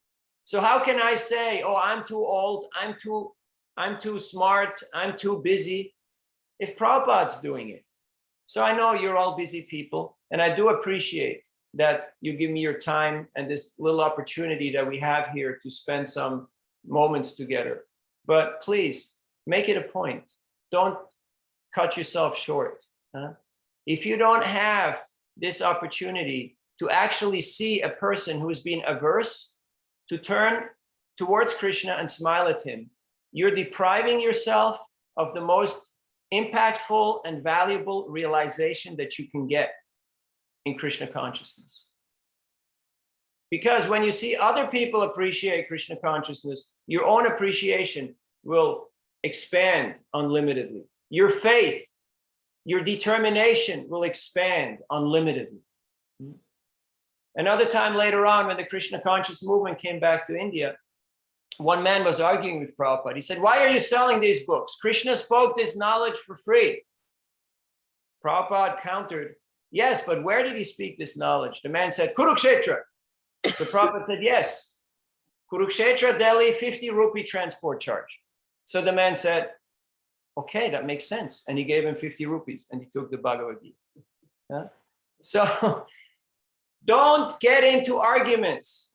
So how can I say, oh, I'm too old, I'm too smart, I'm too busy, if Prabhupada's doing it? So I know you're all busy people, and I do appreciate that you give me your time and this little opportunity that we have here to spend some moments together. But please make it a point. Don't cut yourself short. If you don't have this opportunity to actually see a person who is being averse, to turn towards Krishna and smile at him, you're depriving yourself of the most impactful and valuable realization that you can get in Krishna consciousness. Because when you see other people appreciate Krishna consciousness, your own appreciation will expand unlimitedly. Your faith, your determination will expand unlimitedly. Another time later on, when the Krishna conscious movement came back to India, one man was arguing with Prabhupada. He said, "Why are you selling these books? Krishna spoke this knowledge for free." Prabhupada countered, "Yes, but where did he speak this knowledge?" The man said, "Kurukshetra." So Prabhupada said, "Yes, Kurukshetra, Delhi, 50 rupee transport charge." So the man said, "Okay, that makes sense." And he gave him 50 rupees and he took the Bhagavad Gita. So don't get into arguments.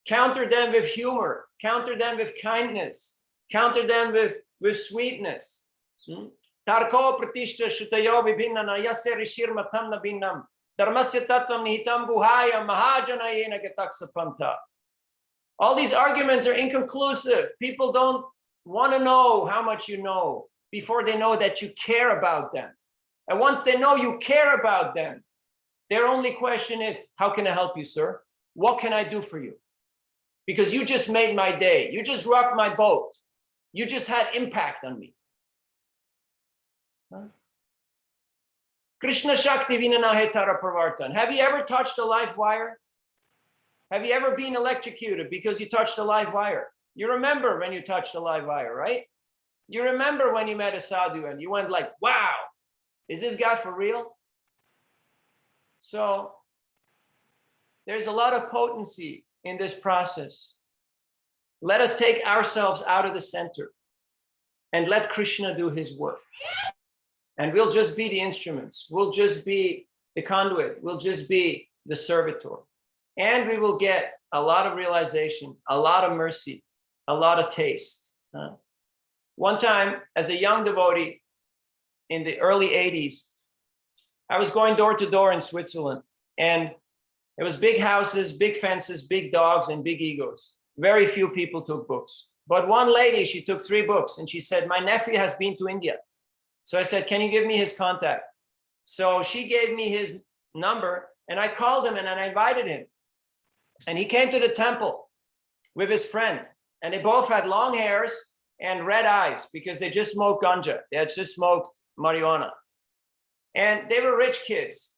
Counter them with humor, counter them with kindness, counter them with sweetness. Tarko pratishta shutayo vibhinnana yasya rishir matam nabinam dharmasya tattvam nihitam guhaya mahajanayena gataksapanta. All these arguments are inconclusive. People don't want to know how much you know before they know that you care about them. And once they know you care about them, their only question is, how can I help you, sir? What can I do for you? Because you just made my day. You just rocked my boat. You just had impact on me. Krishna Shakti Vinanahe Tara Pravartan. Have you ever touched a live wire? Have you ever been electrocuted because you touched a live wire? You remember when you touched a live wire, right? You remember when you met a sadhu and you went like, wow, is this guy for real? So there's a lot of potency in this process. Let us take ourselves out of the center and let Krishna do his work. And we'll just be the instruments. We'll just be the conduit. We'll just be the servitor. And we will get a lot of realization, a lot of mercy, a lot of taste. One time, as a young devotee in the early 80s, I was going door to door in Switzerland. And it was big houses, big fences, big dogs, and big egos. Very few people took books. But one lady, she took 3 books. And she said, my nephew has been to India. So I said, can you give me his contact? So she gave me his number and I called him and I invited him. And he came to the temple with his friend. And they both had long hairs and red eyes because they just smoked ganja. They had just smoked marijuana. And they were rich kids.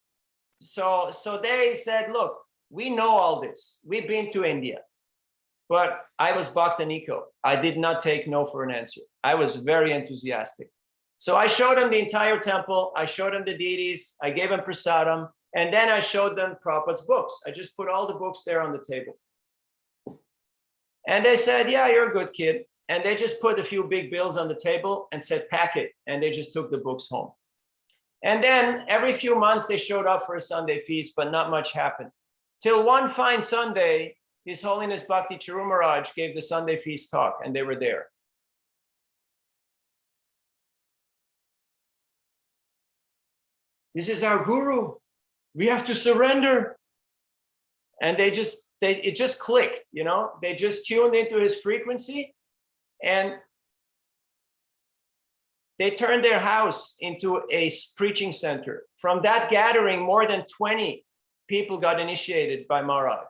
So they said, look, we know all this. We've been to India. But I was Bhaktaniko. I did not take no for an answer. I was very enthusiastic. So I showed them the entire temple. I showed them the deities. I gave them prasadam. And then I showed them Prabhupada's books. I just put all the books there on the table. And they said, yeah, you're a good kid. And they just put a few big bills on the table and said, pack it. And they just took the books home. And then every few months they showed up for a Sunday feast, but not much happened. Till one fine Sunday, His Holiness Bhakti Charu Maharaj gave the Sunday feast talk and they were there. This is our guru. We have to surrender. And it just clicked, you know, they just tuned into his frequency and they turned their house into a preaching center. From that gathering, more than 20 people got initiated by Maharaj.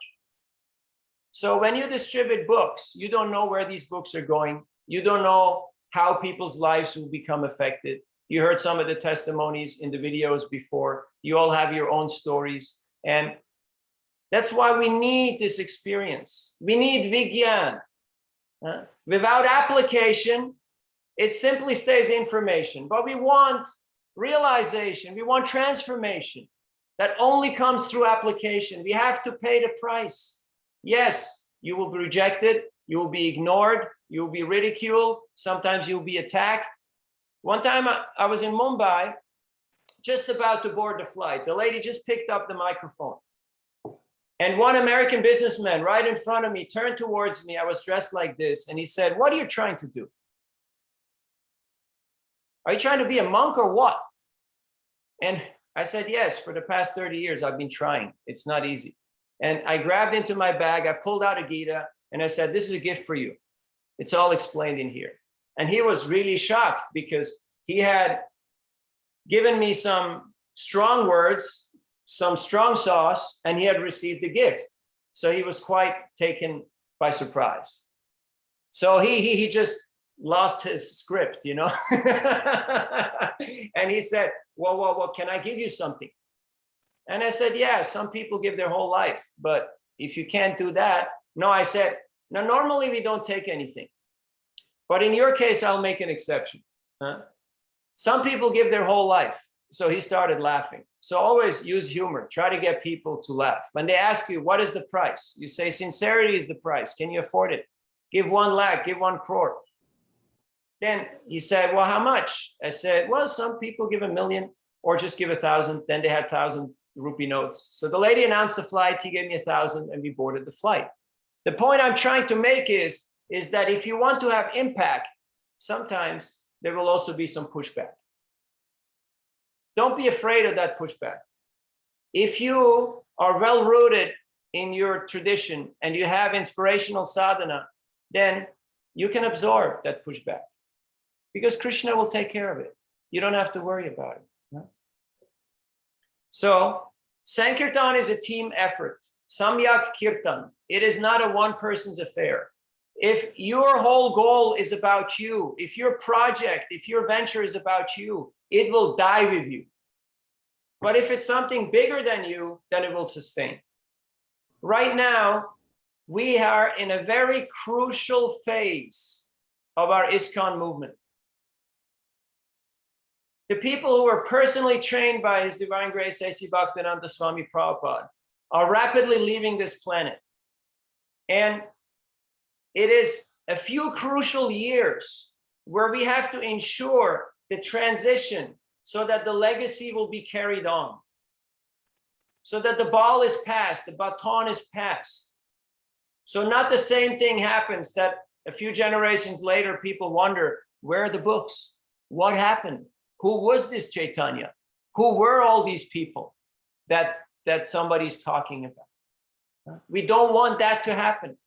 So when you distribute books, you don't know where these books are going. You don't know how people's lives will become affected. You heard some of the testimonies in the videos before. You all have your own stories. And that's why we need this experience. We need Vigyan. Without application, it simply stays information. But we want realization. We want transformation that only comes through application. We have to pay the price. Yes, you will be rejected. You will be ignored. You will be ridiculed. Sometimes you'll be attacked. One time I was in Mumbai, just about to board the flight. The lady just picked up the microphone. And one American businessman right in front of me turned towards me. I was dressed like this. And he said, what are you trying to do? Are you trying to be a monk or what? And I said, yes, for the past 30 years, I've been trying. It's not easy. And I grabbed into my bag. I pulled out a Gita and I said, this is a gift for you. It's all explained in here. And he was really shocked because he had given me some strong words, some strong sauce, and he had received a gift. So he was quite taken by surprise. So he just lost his script, you know. And he said, well, can I give you something? And I said, yeah, some people give their whole life, but if you can't do that, no, I said, no, normally we don't take anything. But in your case, I'll make an exception. Some people give their whole life. So he started laughing. So always use humor. Try to get people to laugh. When they ask you, what is the price? You say, sincerity is the price. Can you afford it? Give 1 lakh, give 1 crore. Then he said, well, how much? I said, well, some people give 1 million or just give 1,000. Then they had 1,000 rupee notes. So the lady announced the flight. He gave me 1,000 and we boarded the flight. The point I'm trying to make is that if you want to have impact, sometimes there will also be some pushback. Don't be afraid of that pushback. If you are well rooted in your tradition and you have inspirational sadhana, then you can absorb that pushback because Krishna will take care of it. You don't have to worry about it. No? So Sankirtan is a team effort. Samyak Kirtan. It is not a one person's affair. If your whole goal is about you, if your project, if your venture is about you, it will die with you. But if it's something bigger than you, then it will sustain. Right now, we are in a very crucial phase of our ISKCON movement. The people who are personally trained by His Divine Grace A.C. Bhaktivedanta Swami Prabhupada are rapidly leaving this planet. And it is a few crucial years where we have to ensure the transition so that the legacy will be carried on, so that the ball is passed, the baton is passed. So not the same thing happens that a few generations later, people wonder, where are the books? What happened? Who was this Chaitanya? Who were all these people that somebody's talking about? We don't want that to happen.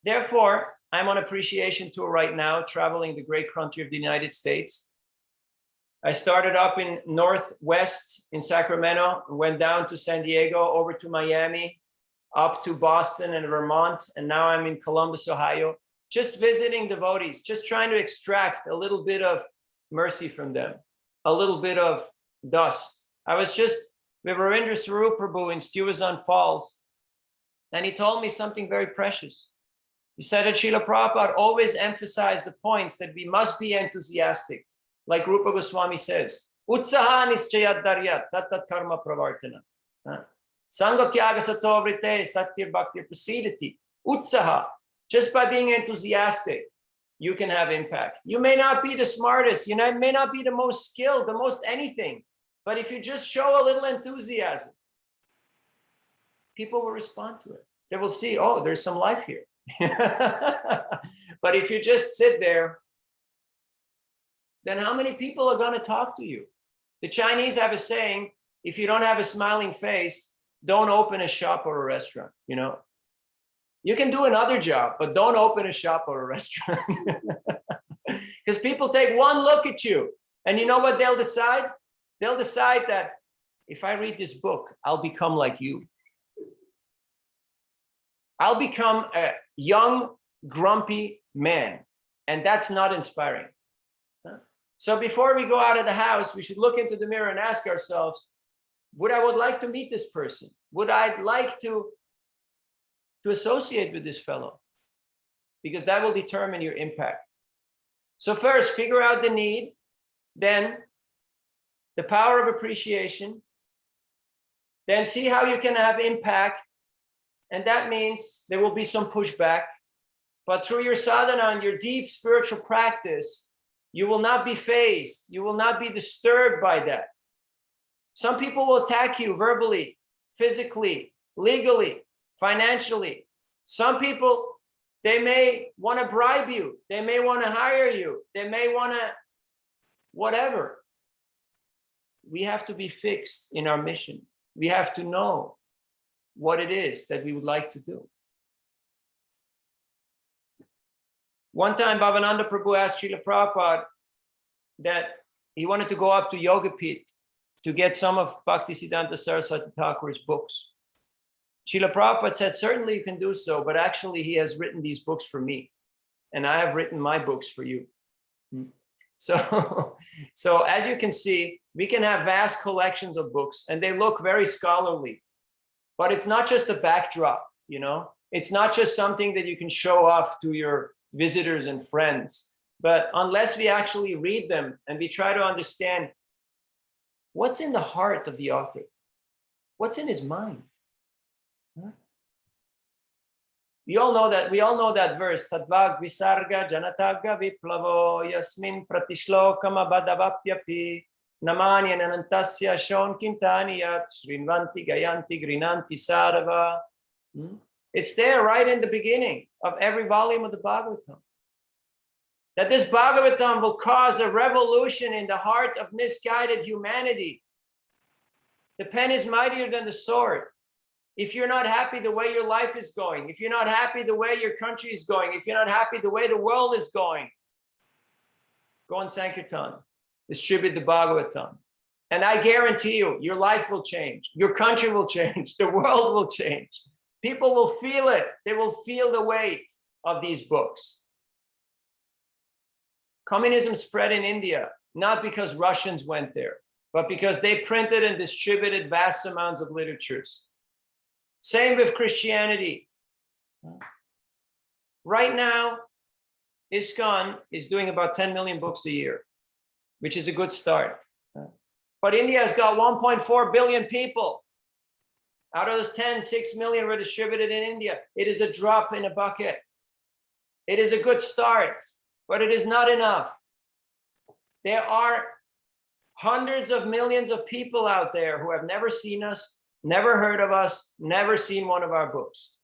Therefore, I'm on appreciation tour right now, traveling the great country of the United States. I started up in Northwest in Sacramento, went down to San Diego, over to Miami, up to Boston and Vermont, and now I'm in Columbus, Ohio, just visiting devotees, just trying to extract a little bit of mercy from them, a little bit of dust. I was just with Ravindra Swarup Prabhu in Stuyvesant Falls, and he told me something very precious. He said that Srila Prabhupada always emphasized the points that we must be enthusiastic. Like Rupa Goswami says, Utsaha nischayat daryat tatat karma pravartana. Sangha tyaga sato vrite satya bhakti prasidati. Utsaha, just by being enthusiastic, you can have impact. You may not be the smartest, you may not be the most skilled, the most anything, but if you just show a little enthusiasm, people will respond to it. They will see, oh, there's some life here. But if you just sit there, then how many people are going to talk to you? The Chinese have a saying, if you don't have a smiling face, don't open a shop or a restaurant, you know? You can do another job, but don't open a shop or a restaurant. Because people take one look at you, and you know what they'll decide? They'll decide that if I read this book, I'll become like you. I'll become a young, grumpy man, and that's not inspiring. So before we go out of the house, we should look into the mirror and ask ourselves, I would like to meet this person? Would I like to associate with this fellow? Because that will determine your impact. So first, figure out the need, then the power of appreciation, then see how you can have impact. And that means there will be some pushback, but through your sadhana and your deep spiritual practice, you will not be fazed. You will not be disturbed by that. Some people will attack you verbally, physically, legally, financially. Some people, they may want to bribe you. They may want to hire you. They may want to whatever. We have to be fixed in our mission. We have to know what it is that we would like to do. One time, Bhavananda Prabhu asked Srila Prabhupada that he wanted to go up to Yogapith to get some of Bhaktisiddhanta Saraswati Thakur's books. Srila Prabhupada said, certainly you can do so, but actually he has written these books for me, and I have written my books for you. So as you can see, we can have vast collections of books, and they look very scholarly, but it's not just a backdrop, you know? It's not just something that you can show off to your visitors and friends. But unless we actually read them and we try to understand what's in the heart of the author, what's in his mind. We all know that verse, Tadvag Visarga Janataga Viplavo Yasmin Pratishlokam Abadavapyapi Namani Anantasya Shon Kintaniyat Srinvanti Gayanti Grinanti Sarava. It's there right in the beginning of every volume of the Bhagavatam. That this Bhagavatam will cause a revolution in the heart of misguided humanity. The pen is mightier than the sword. If you're not happy the way your life is going, if you're not happy the way your country is going, if you're not happy the way the world is going, go on Sankirtan, distribute the Bhagavatam. And I guarantee you, your life will change. Your country will change. The world will change. People will feel it. They will feel the weight of these books. Communism spread in India not because Russians went there, but because they printed and distributed vast amounts of literatures. Same with Christianity. Right now, ISKCON is doing about 10 million books a year, which is a good start. But India has got 1.4 billion people. Out of those 10, 6 million were distributed in India. It is a drop in a bucket. It is a good start, but it is not enough. There are hundreds of millions of people out there who have never seen us, never heard of us, never seen one of our books.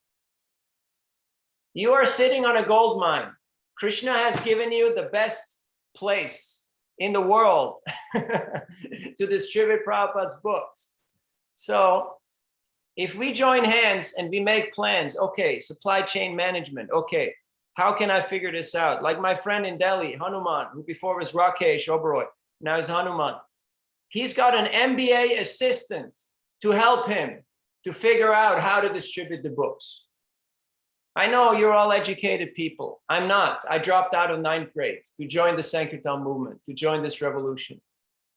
You are sitting on a gold mine. Krishna has given you the best place in the world to distribute Prabhupada's books. So if we join hands and we make plans, okay, supply chain management, okay, how can I figure this out? Like my friend in Delhi, Hanuman, who before was Rakesh Oberoi, now is Hanuman. He's got an MBA assistant to help him to figure out how to distribute the books. I know you're all educated people. I'm not. I dropped out of 9th grade to join the Sankirtan movement, to join this revolution.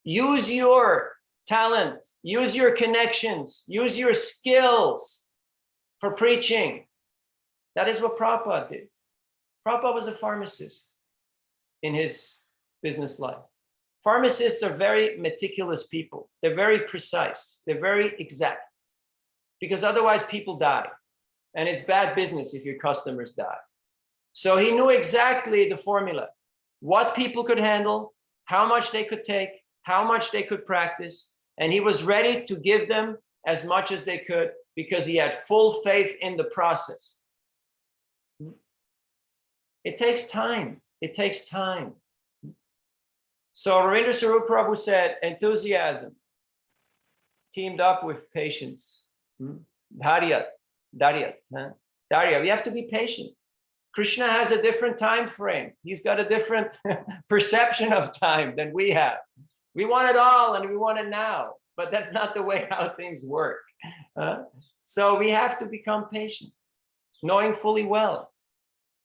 Use your talent, use your connections, use your skills for preaching. That is what Prabhupada did. Prabhupada was a pharmacist in his business life. Pharmacists are very meticulous people. They're very precise. They're very exact, because otherwise people die. And it's bad business if your customers die. So he knew exactly the formula, what people could handle, how much they could take, how much they could practice. And he was ready to give them as much as they could because he had full faith in the process. It takes time. It takes time. So Ravindra Sarup Prabhu said, enthusiasm teamed up with patience. Dharya, we have to be patient. Krishna has a different time frame. He's got a different perception of time than we have. We want it all and we want it now, but that's not the way how things work. So we have to become patient, knowing fully well.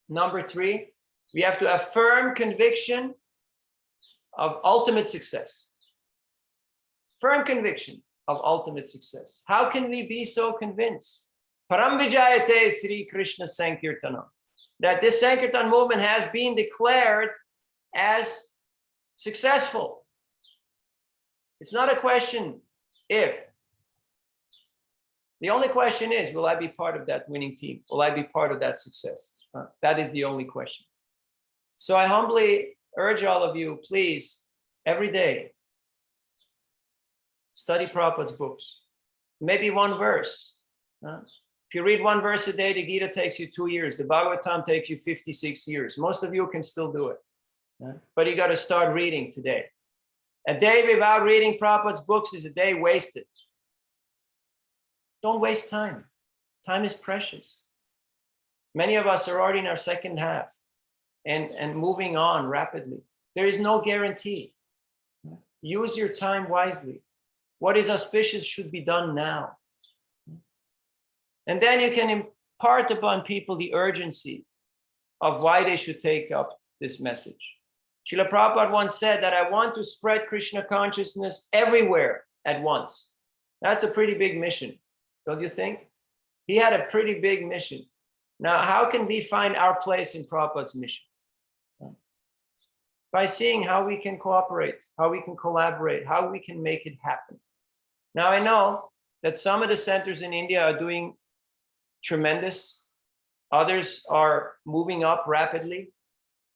Number 3, we have to have firm conviction of ultimate success. Firm conviction of ultimate success. How can we be so convinced? Param Vijayate Sri Krishna Sankirtanam. That this Sankirtan movement has been declared as successful. It's not a question if. The only question is, will I be part of that winning team? Will I be part of that success? That is the only question. So I humbly urge all of you, please, every day, study Prabhupada's books. Maybe one verse. If you read one verse a day, the Gita takes you 2 years. The Bhagavatam takes you 56 years. Most of you can still do it. But you got to start reading today. A day without reading Prabhupada's books is a day wasted. Don't waste time. Time is precious. Many of us are already in our second half and moving on rapidly. There is no guarantee. Use your time wisely. What is auspicious should be done now. And then you can impart upon people the urgency of why they should take up this message. Srila Prabhupada once said that I want to spread Krishna consciousness everywhere at once. That's a pretty big mission, don't you think? He had a pretty big mission. Now, how can we find our place in Prabhupada's mission? By seeing how we can cooperate, how we can collaborate, how we can make it happen. Now, I know that some of the centers in India are doing tremendous. Others are moving up rapidly.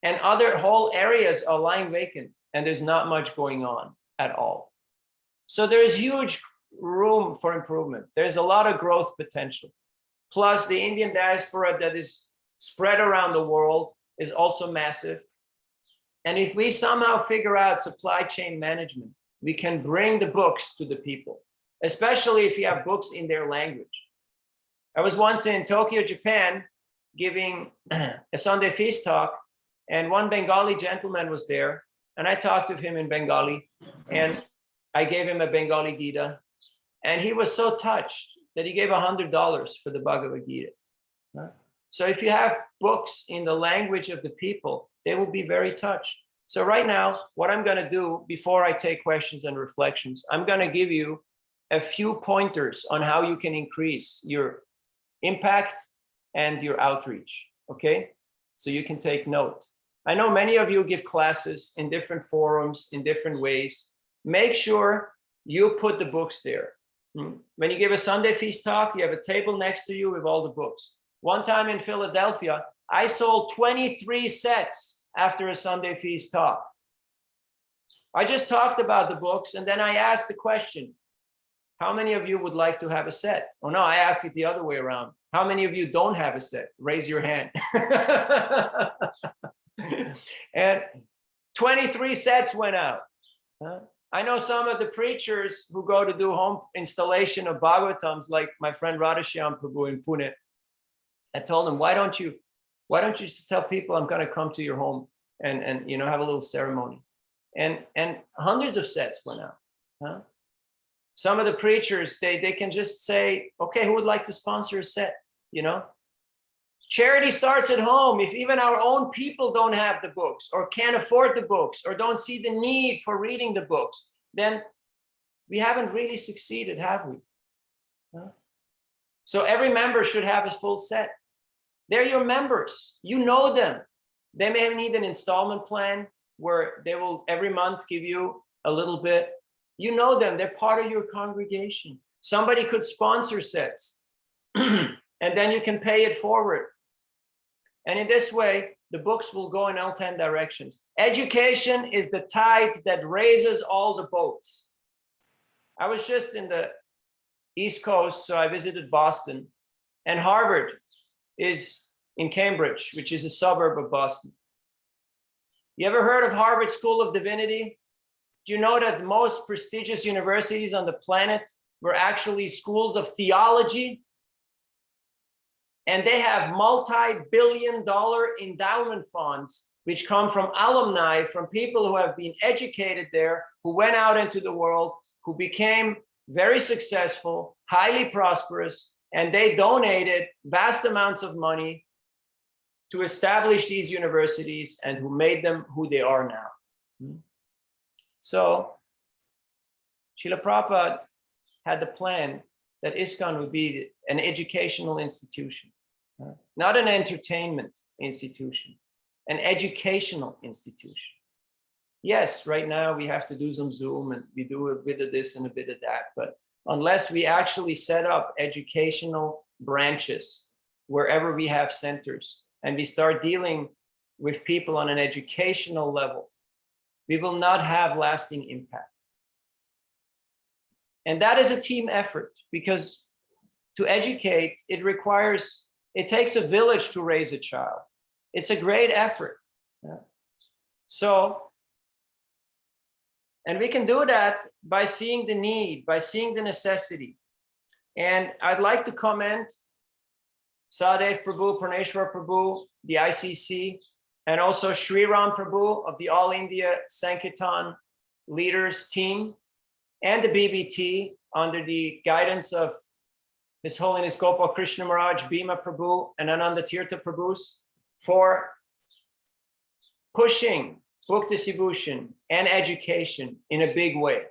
And other whole areas are lying vacant and there's not much going on at all. So there is huge room for improvement. There's a lot of growth potential. Plus the Indian diaspora that is spread around the world is also massive. And if we somehow figure out supply chain management, we can bring the books to the people, especially if you have books in their language. I was once in Tokyo, Japan, giving a Sunday feast talk, and one Bengali gentleman was there, and I talked to him in Bengali, and I gave him a Bengali Gita, and he was so touched that he gave $100 for the Bhagavad Gita. So if you have books in the language of the people, they will be very touched. So right now, what I'm going to do before I take questions and reflections, I'm going to give you a few pointers on how you can increase your impact and your outreach. Okay, so you can take note. I know many of you give classes in different forums, in different ways. Make sure you put the books there. When you give a Sunday feast talk, you have a table next to you with all the books. One time in Philadelphia, I sold 23 sets after a Sunday feast talk. I just talked about the books, and then I asked the question, how many of you would like to have a set? Oh no, I asked it the other way around. How many of you don't have a set? Raise your hand. And 23 sets went out. I know some of the preachers who go to do home installation of Bhagavatams, like my friend Radhashyam Prabhu in Pune. I told him, why don't you just tell people I'm going to come to your home and have a little ceremony? And hundreds of sets went out. Some of the preachers, they can just say, okay, who would like to sponsor a set? Charity starts at home. If even our own people don't have the books or can't afford the books or don't see the need for reading the books, then we haven't really succeeded, have we? So every member should have a full set. They're your members. You know them. They may need an installment plan where they will every month give you a little bit. You know them. They're part of your congregation. Somebody could sponsor sets and then you can pay it forward. And in this way, the books will go in all 10 directions. Education is the tide that raises all the boats. I was just in the East Coast, so I visited Boston, and Harvard is in Cambridge, which is a suburb of Boston. You ever heard of Harvard School of Divinity? Do you know that most prestigious universities on the planet were actually schools of theology? And they have multi-billion-dollar endowment funds, which come from alumni, from people who have been educated there, who went out into the world, who became very successful, highly prosperous, and they donated vast amounts of money to establish these universities and who made them who they are now. So Srila Prabhupada had the plan that ISKCON would be an educational institution, not an entertainment institution, an educational institution. Yes, right now we have to do some Zoom and we do a bit of this and a bit of that, but unless we actually set up educational branches wherever we have centers and we start dealing with people on an educational level, we will not have lasting impact. And that is a team effort, because to educate, it takes a village to raise a child. It's a great effort. And we can do that by seeing the need, by seeing the necessity. And I'd like to commend Sadev Prabhu, Praneshwar Prabhu, the ICC, and also Sri Ram Prabhu of the All India Sankirtan Leaders Team, and the BBT under the guidance of His Holiness Gopal Krishna Maharaj, Bhima Prabhu, and Ananda Tirtha Prabhus for pushing book distribution and education in a big way.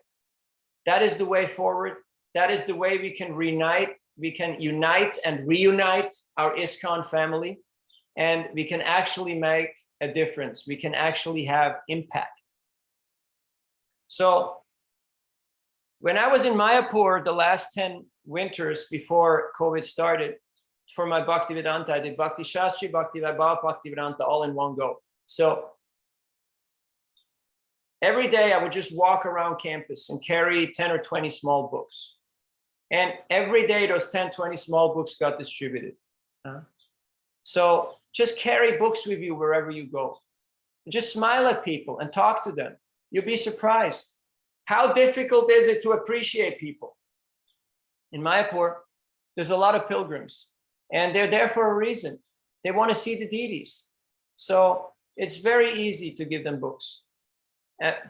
That is the way forward. That is the way we can unite and reunite our ISKCON family, and we can actually make a difference. We can actually have impact. So when I was in Mayapur the last 10 winters before COVID started, for my Bhaktivedanta, I did Bhakti Shastri, Bhakti Vaibhav, Bhaktivedanta all in one go. So every day I would just walk around campus and carry 10 or 20 small books. And every day those 10, 20 small books got distributed. So just carry books with you wherever you go. Just smile at people and talk to them. You'll be surprised. How difficult is it to appreciate people? In Mayapur, there's a lot of pilgrims, and they're there for a reason. They want to see the deities. So it's very easy to give them books.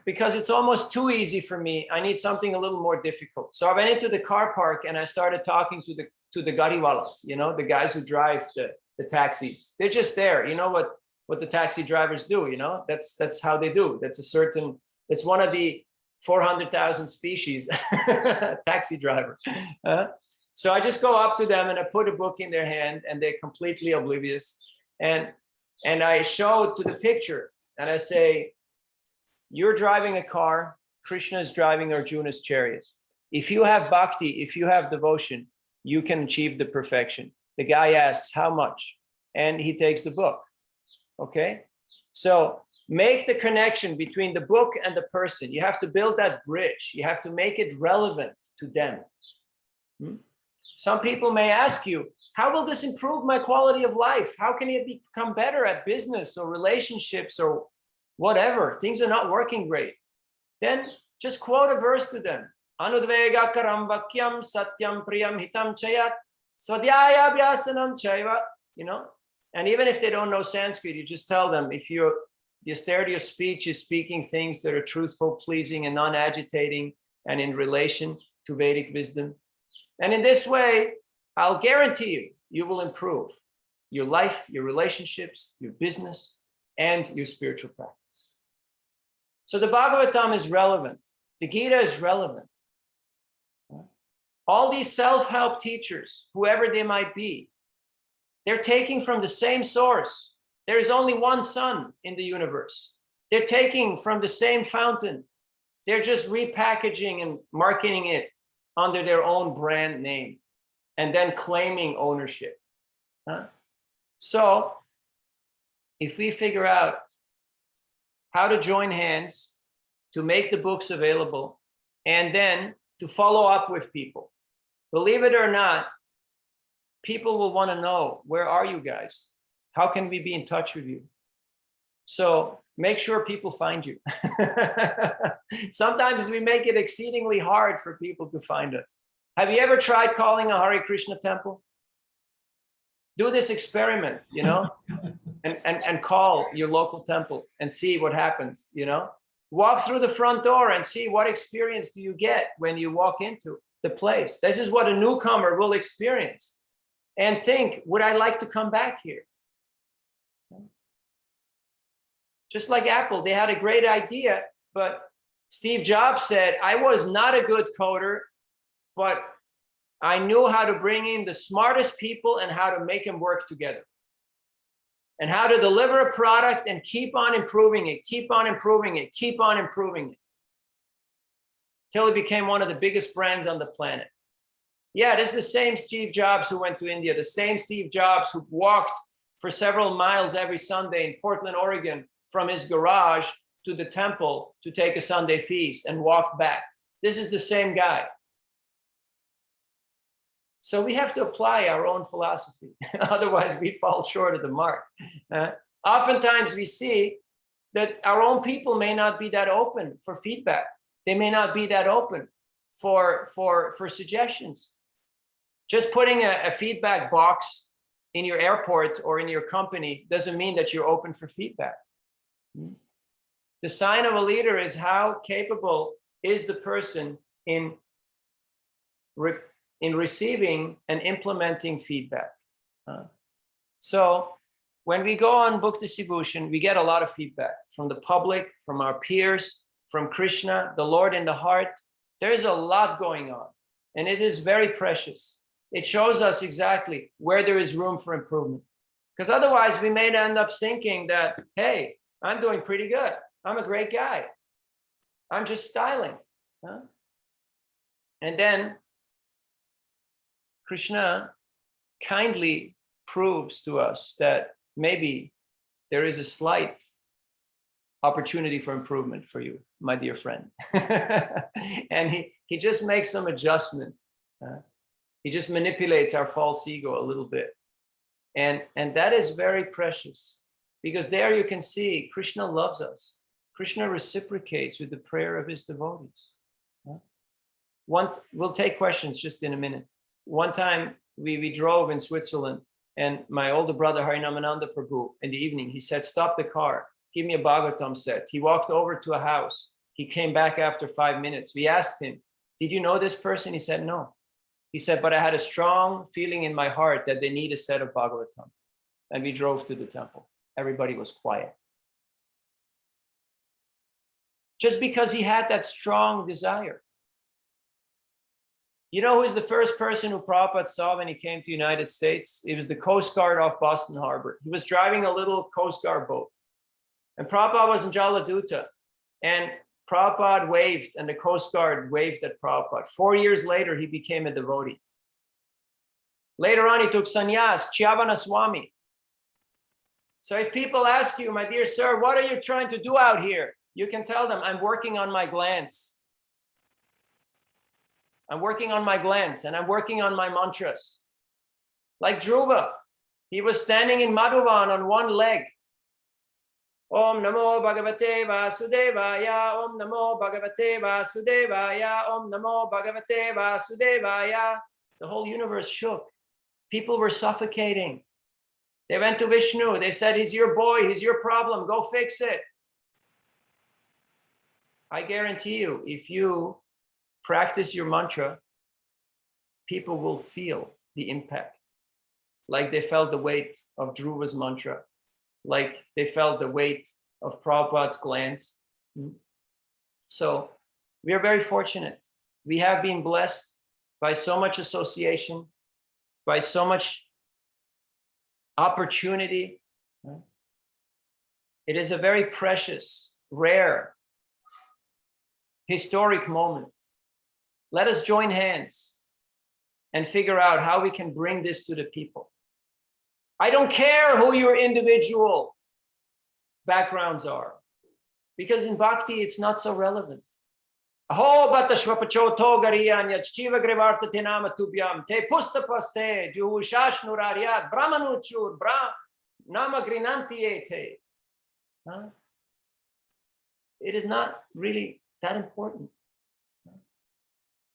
Because it's almost too easy for me, I need something a little more difficult. So I went into the car park and I started talking to the gariwalas, the guys who drive the taxis. They're just there. You know what what the taxi drivers do, you know, that's how they do. It's one of the 400,000 species, taxi driver. So I just go up to them and I put a book in their hand and they're completely oblivious. And I show to the picture and I say, you're driving a car, Krishna is driving Arjuna's chariot. If you have bhakti, if you have devotion, you can achieve the perfection. The guy asks, how much? And he takes the book. Okay? So make the connection between the book and the person. You have to build that bridge. You have to make it relevant to them. Some people may ask you, how will this improve my quality of life? How can I become better at business or relationships or whatever? Things are not working great. Then just quote a verse to them. Anudvega karam vakyam satyam priyam hitam chayat swadhyaya abhyasanam chaiva. You know, and even if they don't know Sanskrit, you just tell them, if the austerity of speech is speaking things that are truthful, pleasing, and non-agitating, and in relation to Vedic wisdom. And in this way, I'll guarantee you, you will improve your life, your relationships, your business, and your spiritual practice. So the Bhagavatam is relevant. The Gita is relevant. All these self-help teachers, whoever they might be, they're taking from the same source. There is only one sun in the universe. They're taking from the same fountain. They're just repackaging and marketing it under their own brand name and then claiming ownership. So if we figure out how to join hands to make the books available and then to follow up with people, believe it or not, people will want to know, where are you guys? How can we be in touch with you? So make sure people find you. Sometimes we make it exceedingly hard for people to find us. Have you ever tried calling a Hare Krishna temple? Do this experiment, you know, and call your local temple and see what happens, you know. Walk through the front door and see what experience do you get when you walk into the place. This is what a newcomer will experience. And think, would I like to come back here? Just like Apple, they had a great idea, but Steve Jobs said, I was not a good coder, but I knew how to bring in the smartest people and how to make them work together. And how to deliver a product and keep on improving it, keep on improving it, keep on improving it. Till it became one of the biggest brands on the planet. Yeah, this is the same Steve Jobs who went to India, the same Steve Jobs who walked for several miles every Sunday in Portland, Oregon, from his garage to the temple to take a Sunday feast and walked back. This is the same guy. So we have to apply our own philosophy. Otherwise, we fall short of the mark. Oftentimes, we see that our own people may not be that open for feedback. They may not be that open for suggestions. Just putting a feedback box in your airport or in your company doesn't mean that you're open for feedback. The sign of a leader is how capable is the person in receiving and implementing feedback. So when we go on book distribution, we get a lot of feedback from the public, from our peers, from Krishna, the Lord in the heart. There's a lot going on, and it is very precious. It shows us exactly where there is room for improvement. Because otherwise we may end up thinking that, hey, I'm doing pretty good. I'm a great guy. I'm just styling. And then Krishna kindly proves to us that maybe there is a slight opportunity for improvement for you, my dear friend. And he just makes some adjustment. He just manipulates our false ego a little bit. And that is very precious, because there you can see Krishna loves us. Krishna reciprocates with the prayer of his devotees. We'll take questions just in a minute. One time we drove in Switzerland, and my older brother Harinamananda Prabhu, in the evening, he said, stop the car, give me a Bhagavatam set. He walked over to a house. He came back after 5 minutes. We asked him, did you know this person? He said, no. He said, but I had a strong feeling in my heart that they need a set of Bhagavatam. And we drove to the temple. everybody was quiet. Just because he had that strong desire. You know who's the first person who Prabhupada saw when he came to the United States? It was the Coast Guard off Boston Harbor. He was driving a little Coast Guard boat. And Prabhupada was in Jaladuta. And Prabhupada waved, and the Coast Guard waved at Prabhupada. 4 years later, he became a devotee. Later on, he took sannyas, Chyavana Swami. So if people ask you, my dear sir, what are you trying to do out here? You can tell them, I'm working on my glands. I'm working on my glands, and I'm working on my mantras. Like Dhruva, he was standing in Madhuvan on one leg. Om Namo Bhagavate Vasudevaya, Om Namo Bhagavate Vasudevaya, Om Namo Bhagavate Vasudevaya. The whole universe shook. People were suffocating. They went to Vishnu. They said, he's your boy, he's your problem, go fix it. I guarantee you, if you practice your mantra, people will feel the impact. Like they felt the weight of Dhruva's mantra, like they felt the weight of Prabhupada's glance. So we are very fortunate. We have been blessed by so much association, by so much opportunity. It is a very precious, rare, historic moment. Let us join hands and figure out how we can bring this to the people. I don't care who your individual backgrounds are, because in bhakti, it's not so relevant. Aho bata shvapachoto gariyanya chiva grevarta tenama tubhyam te pusta paste juhushash nurariat brahmanuchur nama grinantiete. It is not really that important.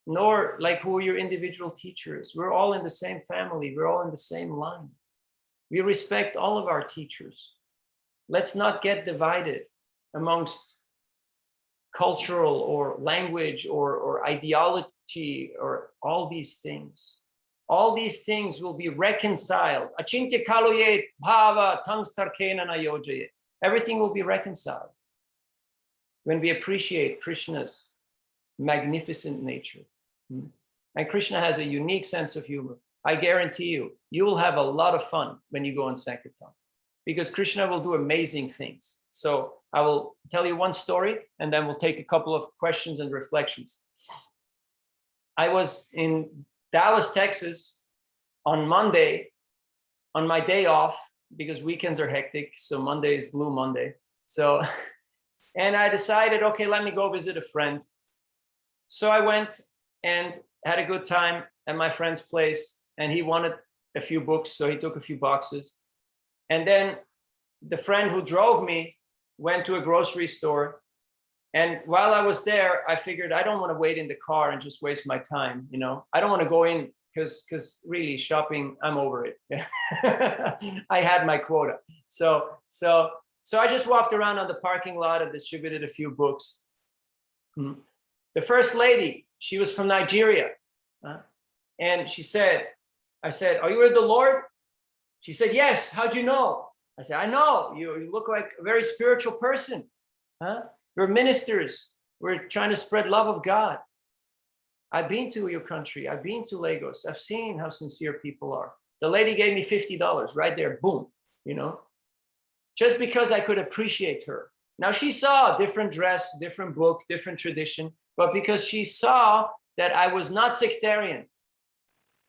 Nor like who your individual teacher is. We're all in the same family. We're all in the same line. We respect all of our teachers. Let's not get divided amongst cultural or language or ideology or all these things. All these things will be reconciled. Achintya kaloyet bhava tangstarkena nayojayet. Everything will be reconciled when we appreciate Krishna's magnificent nature. And Krishna has a unique sense of humor. I guarantee you, you will have a lot of fun when you go on Sankirtan, because Krishna will do amazing things. So I will tell you one story, and then we'll take a couple of questions and reflections. I was in Dallas, Texas on Monday, on my day off, because weekends are hectic. So Monday is Blue Monday. So, and I decided, okay, let me go visit a friend. So I went and had a good time at my friend's place, and he wanted a few books, so he took a few boxes. And then the friend who drove me went to a grocery store, and while I was there, I figured I don't want to wait in the car and just waste my time. You know, I don't want to go in because really shopping, I'm over it. I had my quota. So I just walked around on the parking lot and distributed a few books. The first lady, she was from Nigeria. And she said, I said, are you with the Lord? She said, yes. How'd you know? I said, I know. You look like a very spiritual person. We're ministers. We're trying to spread love of God. I've been to your country. I've been to Lagos. I've seen how sincere people are. The lady gave me $50 right there. Boom. You know, just because I could appreciate her. Now she saw a different dress, different book, different tradition, but because she saw that I was not sectarian,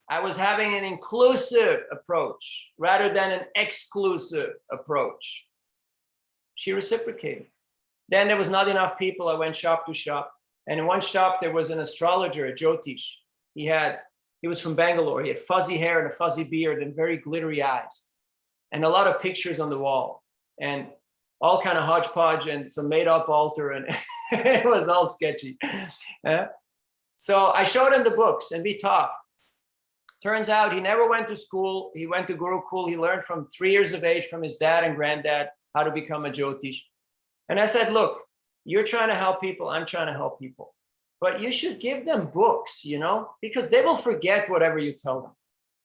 I was having an inclusive approach rather than an exclusive approach. She reciprocated. Then there was not enough people. I went shop to shop. And in one shop, there was an astrologer, a Jyotish. He was from Bangalore. He had fuzzy hair and a fuzzy beard and very glittery eyes. And a lot of pictures on the wall. And all kind of hodgepodge and some made up altar. And it was all sketchy. So I showed him the books and we talked. Turns out he never went to school. He went to Gurukul. He learned from 3 years of age from his dad and granddad how to become a Jyotish. And I said, look, you're trying to help people. I'm trying to help people. But you should give them books, you know, because they will forget whatever you tell them.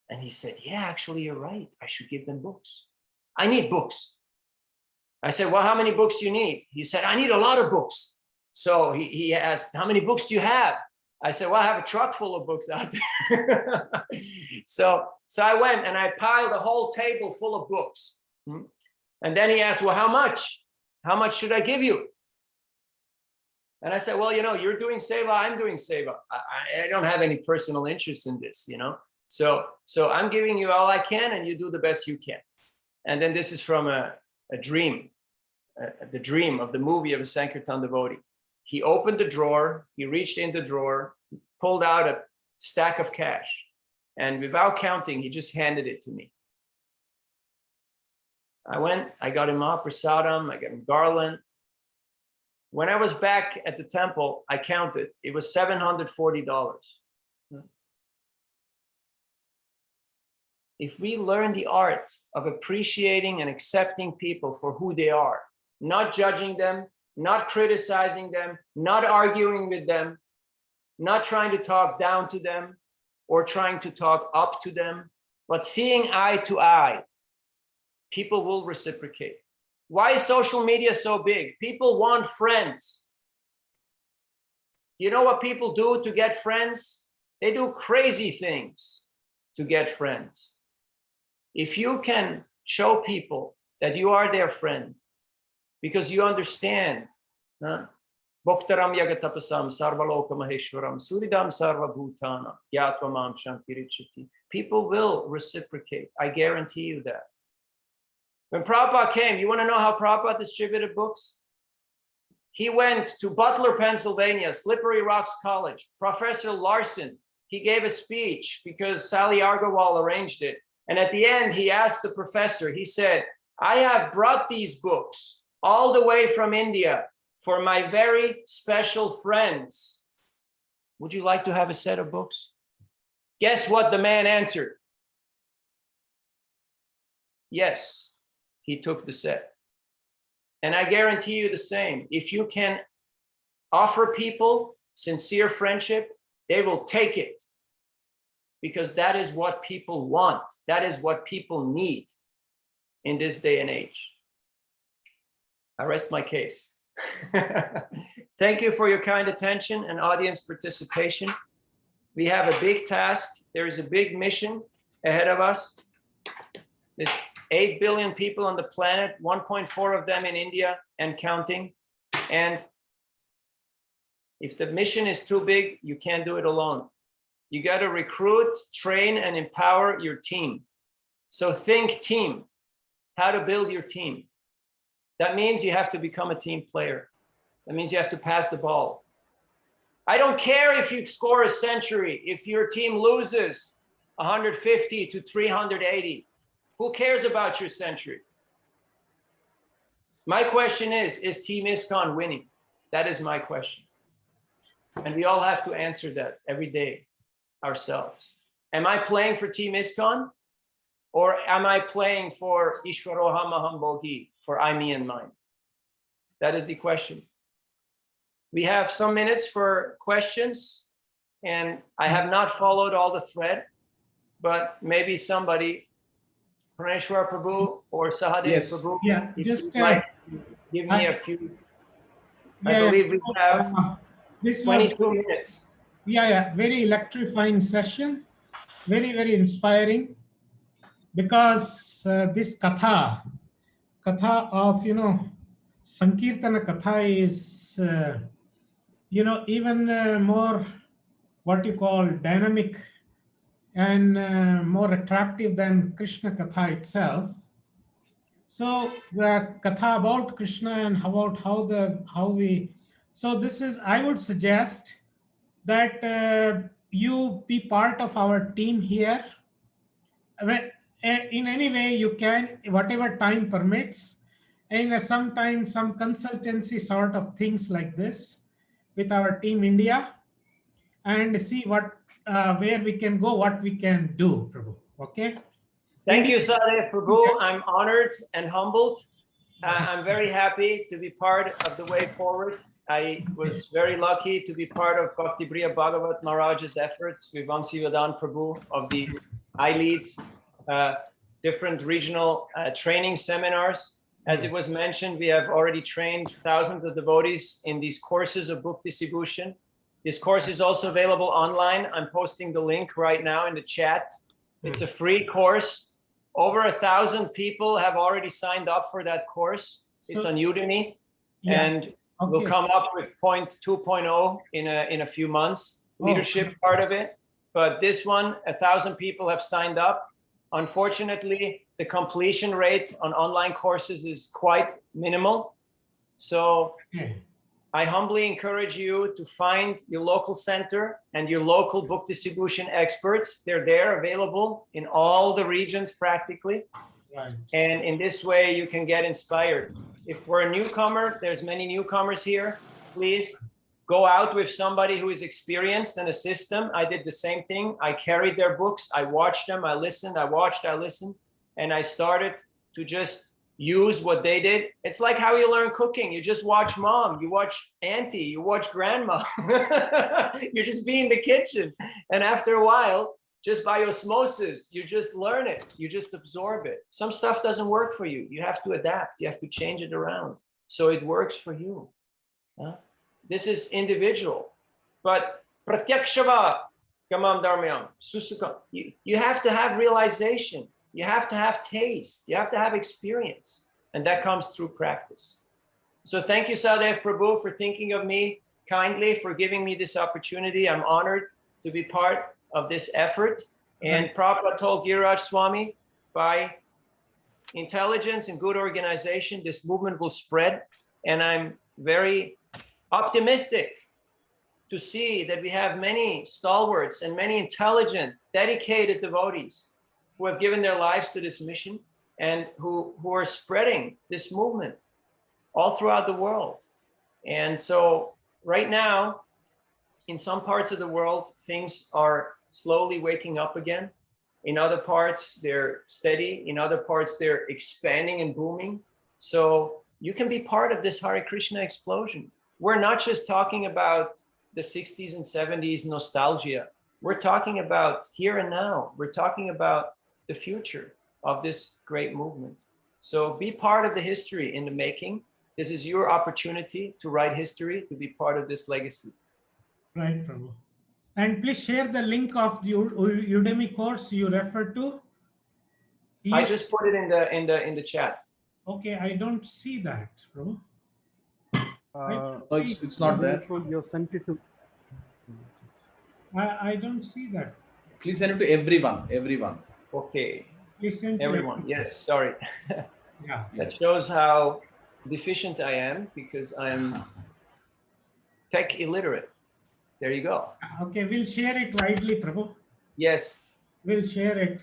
And he said, yeah, actually, you're right. I should give them books. I need books. I said, well, how many books do you need? He said, I need a lot of books. So he asked, how many books do you have? I said, well, I have a truck full of books out there. So I went and I piled a whole table full of books. And then he asked, well, how much? How much should I give you? And I said, well, you know, you're doing seva, I'm doing seva. I don't have any personal interest in this, you know. So I'm giving you all I can and you do the best you can. And then this is from a dream, the dream of the movie of a Sankirtan devotee. He opened the drawer, he reached in the drawer, pulled out a stack of cash, and without counting, he just handed it to me. I went, I got him prasadam, I got him garland. When I was back at the temple, I counted, it was $740. If we learn the art of appreciating and accepting people for who they are, not judging them, not criticizing them, not arguing with them, not trying to talk down to them or trying to talk up to them, but seeing eye to eye, people will reciprocate. Why is social media so big? People want friends. Do you know what people do to get friends? They do crazy things to get friends. If you can show people that you are their friend, because you understand, Bhoktaram yagatapasam sarvaloka maheshwaram suridam sarvabhutana yatvamam shantirichati. People will reciprocate. I guarantee you that. When Prabhupada came, you want to know how Prabhupada distributed books? He went to Butler, Pennsylvania, Slippery Rocks College. Professor Larson, he gave a speech because Sally Argowal arranged it. And at the end, he asked the professor, he said, I have brought these books all the way from India for my very special friends. Would you like to have a set of books? Guess what the man answered? Yes, he took the set. And I guarantee you the same. If you can offer people sincere friendship, they will take it. Because that is what people want. That is what people need in this day and age. I rest my case. Thank you for your kind attention and audience participation. We have a big task. There is a big mission ahead of us. There's 8 billion people on the planet, 1.4 of them in India and counting. And if the mission is too big, you can't do it alone. You got to recruit, train, and empower your team. So think team, how to build your team. That means you have to become a team player. That means you have to pass the ball. I don't care if you score a century, if your team loses 150 to 380. Who cares about your century? My question is Team ISKCON winning? That is my question. And we all have to answer that every day ourselves. Am I playing for Team ISKCON? Or am I playing for Ishwaroha Mahambogi, for I, me, and mine? That is the question. We have some minutes for questions, and I have not followed all the thread, but maybe somebody, Praneshwar Prabhu or Sahadev Yes. Prabhu, Yeah, if just you'd like to give me a few. I Yeah, believe we have this 22 minutes. Yeah, very electrifying session, very, very inspiring, because this katha of, Sankirtana katha is, even more what you call dynamic and more attractive than Krishna katha itself. So the katha about Krishna and so this is, I would suggest that you be part of our team here. In any way you can, whatever time permits, and sometimes some consultancy sort of things like this with our team India, and see what where we can go, what we can do, Prabhu. Okay. Thank you, Sahadev Prabhu. I'm honored and humbled. I'm very happy to be part of the way forward. I was very lucky to be part of Bhakti Priya Bhagavat Maharaj's efforts with Vamsivadan Prabhu of the I leads different regional training seminars. As it was mentioned, we have already trained thousands of devotees in these courses of book distribution. This course is also available online. I'm posting the link right now in the chat. It's a free course. Over 1,000 people have already signed up for that course. It's on Udemy, and we'll come up with 2.0 in a few months. Leadership part of it, but this one, 1,000 people have signed up. Unfortunately, the completion rate on online courses is quite minimal. So I humbly encourage you to find your local center and your local book distribution experts. They're there, available in all the regions practically. Right. And in this way, you can get inspired. If for a newcomer, there's many newcomers here, please go out with somebody who is experienced and assist them. I did the same thing. I carried their books. I watched them. I listened. I watched. I listened. And I started to just use what they did. It's like how you learn cooking. You just watch mom. You watch auntie. You watch grandma. You just be in the kitchen. And after a while, just by osmosis, you just learn it. You just absorb it. Some stuff doesn't work for you. You have to adapt. You have to change it around so it works for you. Huh? This is individual, but pratyakshava kamam dharmayam susukam. You have to have realization. You have to have taste. You have to have experience, and that comes through practice. So thank you, Sadev Prabhu, for thinking of me kindly, for giving me this opportunity. I'm honored to be part of this effort. And Prabhupada told Giriraj Swami, by intelligence and good organization, this movement will spread. And I'm very optimistic to see that we have many stalwarts and many intelligent, dedicated devotees who have given their lives to this mission and who are spreading this movement all throughout the world. And so right now, in some parts of the world, things are slowly waking up again. In other parts, they're steady. In other parts, they're expanding and booming. So you can be part of this Hare Krishna explosion. We're not just talking about the 60s and 70s nostalgia. We're talking about here and now. We're talking about the future of this great movement. So be part of the history in the making. This is your opportunity to write history, to be part of this legacy. Right, Prabhu. And please share the link of the Udemy course you referred to. I just put it in the chat. Okay, I don't see that, Prabhu. No, it's not there. You sent it to. I don't see that. Please send it to everyone. Everyone. Okay. Please send everyone. Yes, sorry. Yeah. That shows how deficient I am because I'm tech illiterate. There you go. Okay, we'll share it widely, Prabhu. Yes. We'll share it.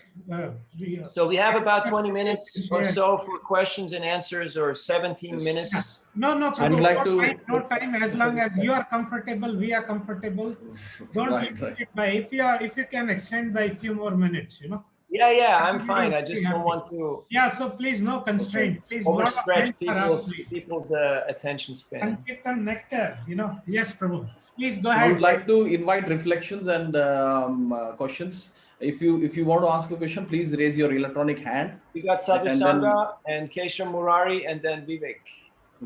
So we have about 20 minutes or so for questions and answers, or 17 minutes. No, Prabhu, I'd like no time. As long as you are comfortable, we are comfortable. Don't limit it by, if you can extend by a few more minutes, you know. Yeah, I'm fine. I just don't want to. Yeah, so please, no constraint. Please overstretch people's attention span. Sankirtan nectar, you know. Yes, Prabhu. Please go ahead. I would like to invite reflections and questions. If you want to ask a question, please raise your electronic hand. We got Sadhu Sangha and Keshav Murari and then Vivek.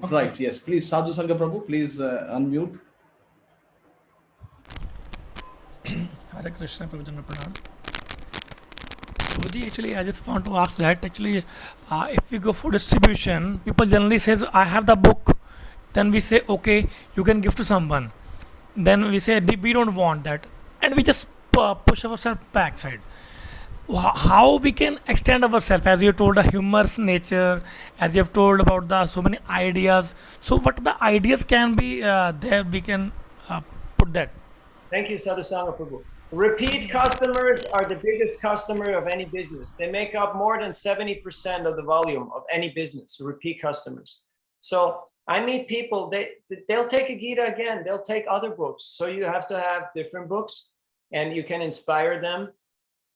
Okay. Right, yes. Please, Sadhu Sangha Prabhu, please unmute. Hare Krishna, Prabhupada Pranam. Prabhuji, actually, I just want to ask that, actually, if we go for distribution, people generally says, I have the book. Then we say, okay, you can give to someone. Then we say, we don't want that. And we just push ourselves backside. How we can extend ourselves, as you told, the humorous nature, as you have told about the so many ideas. So what the ideas can be there, we can put that. Thank you, Sadhu Sangha Prabhu. Repeat customers are the biggest customer of any business. They make up more than 70% of the volume of any business, repeat customers. So I meet people, they'll take a Gita again, they'll take other books. So you have to have different books and you can inspire them.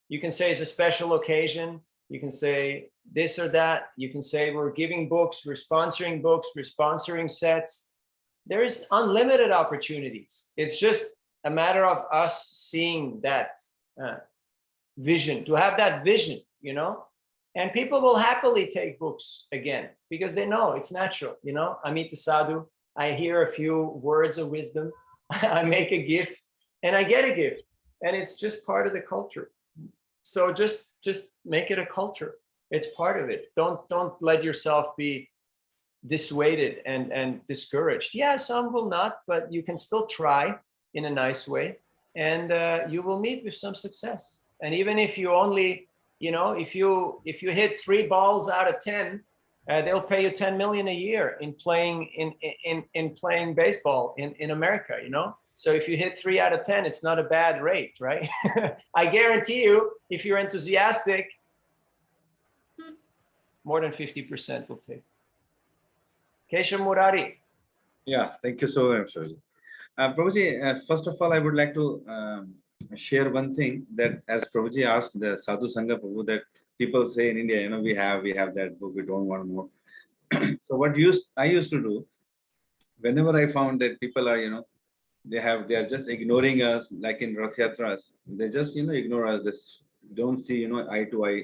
You can say it's a special occasion. You can say this or that. You can say we're giving books, we're sponsoring sets. There is unlimited opportunities. It's just a matter of us seeing that vision, to have that vision, you know, And people will happily take books again because they know it's natural. You know, I meet the sadhu, I hear a few words of wisdom, I make a gift and I get a gift, and it's just part of the culture. So just make it a culture. It's part of it. Don't let yourself be dissuaded and discouraged. Yeah, some will not, but you can still try in a nice way, and you will meet with some success. And even if you only, you know, if you hit 3 balls out of 10, they'll pay you 10 million a year in playing in playing baseball in America. You know, so if you hit 3 out of 10, it's not a bad rate, right? I guarantee you, if you're enthusiastic, more than 50% will take. Keshav Murari. Yeah, thank you so much, Prabhuji. Prabhuji, first of all, I would like to share one thing that, as Prabhuji asked the Sadhu Sangha Prabhu, that people say in India, you know, we have that book, we don't want more. So what I used to do, whenever I found that people are, you know, they are just ignoring us, like in Rath Yatras, they just, you know, ignore us, this don't see, you know, eye to eye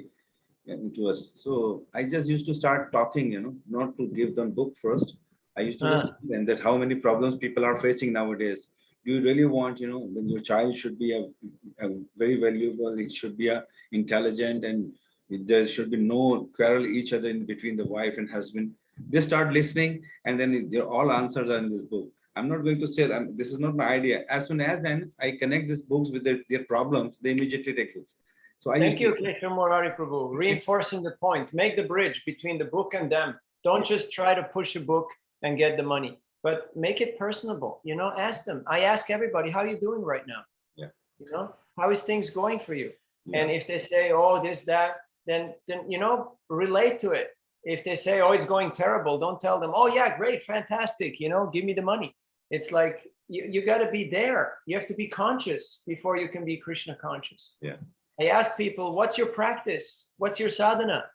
into us. So I just used to start talking, you know, not to give them book first. I used to listen to them, that how many problems people are facing nowadays. Do you really want, you know, then your child should be a very valuable, it should be a intelligent, and there should be no quarrel each other in between the wife and husband. They start listening, and then all answers are in this book. I'm not going to say this is not my idea. As soon as I connect these books with their problems, they immediately take it. So Thank you, Keshav Murari Prabhu. Reinforcing the point, make the bridge between the book and them. Don't just try to push a book and get the money, but make it personable. You know, ask them. I ask everybody, how are you doing right now? Yeah. You know, how is things going for you? Yeah. And if they say, oh, this, that, then you know, relate to it. If they say, oh, it's going terrible, don't tell them, oh yeah, great, fantastic, you know, give me the money. It's like, you got to be there. You have to be conscious before you can be Krishna conscious. Yeah. I ask people, what's your practice? What's your sadhana?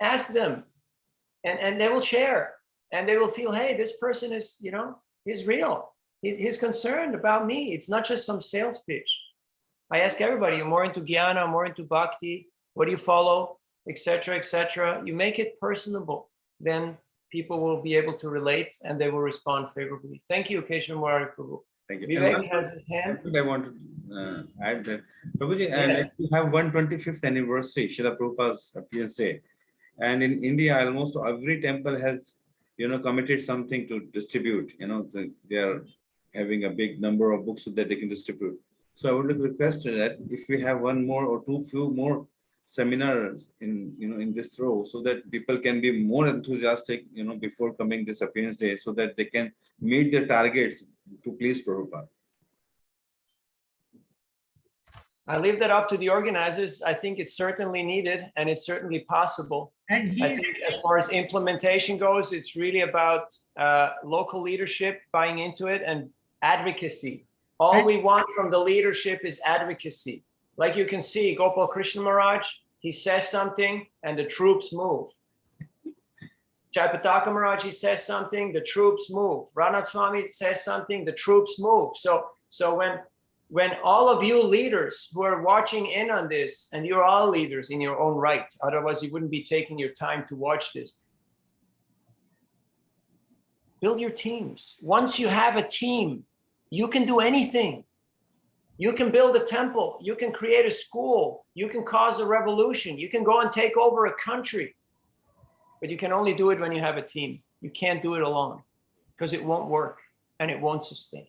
Ask them, and they will share, and they will feel, hey, this person is, you know, he's real. He's concerned about me. It's not just some sales pitch. I ask everybody, you're more into jnana, more into bhakti, what do you follow, etc., etc. You make it personable, then people will be able to relate and they will respond favorably. Thank you, Keshav Murari Prabhu. Thank you. Vivek has his hand. I want to add that, Prabhuji, yes. We have 125th anniversary, Srila Prabhupada's appearance day. And in India, almost every temple has, you know, committed something to distribute. You know, they are having a big number of books that they can distribute. So I would like to request that if we have one more or few more seminars in this row, so that people can be more enthusiastic, you know, before coming this appearance day, so that they can meet their targets to please Prabhupada. I leave that up to the organizers. I think it's certainly needed and it's certainly possible. And I think as far as implementation goes, it's really about local leadership buying into it and advocacy. All we want from the leadership is advocacy. Like you can see, Gopal Krishna Maharaj, he says something and the troops move. Jayapataka Maharaj, he says something, the troops move. Ranath Swami says something, the troops move. So when all of you leaders who are watching in on this, and you're all leaders in your own right, otherwise you wouldn't be taking your time to watch this, build your teams. Once you have a team, you can do anything. You can build a temple, you can create a school, you can cause a revolution, you can go and take over a country. But you can only do it when you have a team. You can't do it alone because it won't work and it won't sustain.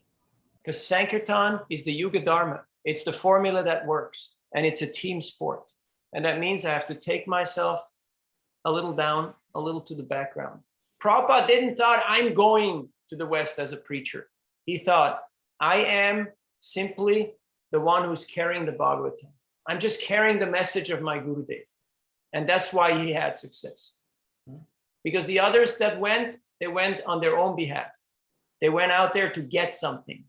Because Sankirtan is the Yuga Dharma. It's the formula that works and it's a team sport. And that means I have to take myself a little down, a little to the background. Prabhupada didn't thought I'm going to the West as a preacher. He thought I am simply the one who's carrying the Bhagavatam. I'm just carrying the message of my Gurudev. And that's why he had success. Because the others that went, they went on their own behalf. They went out there to get something.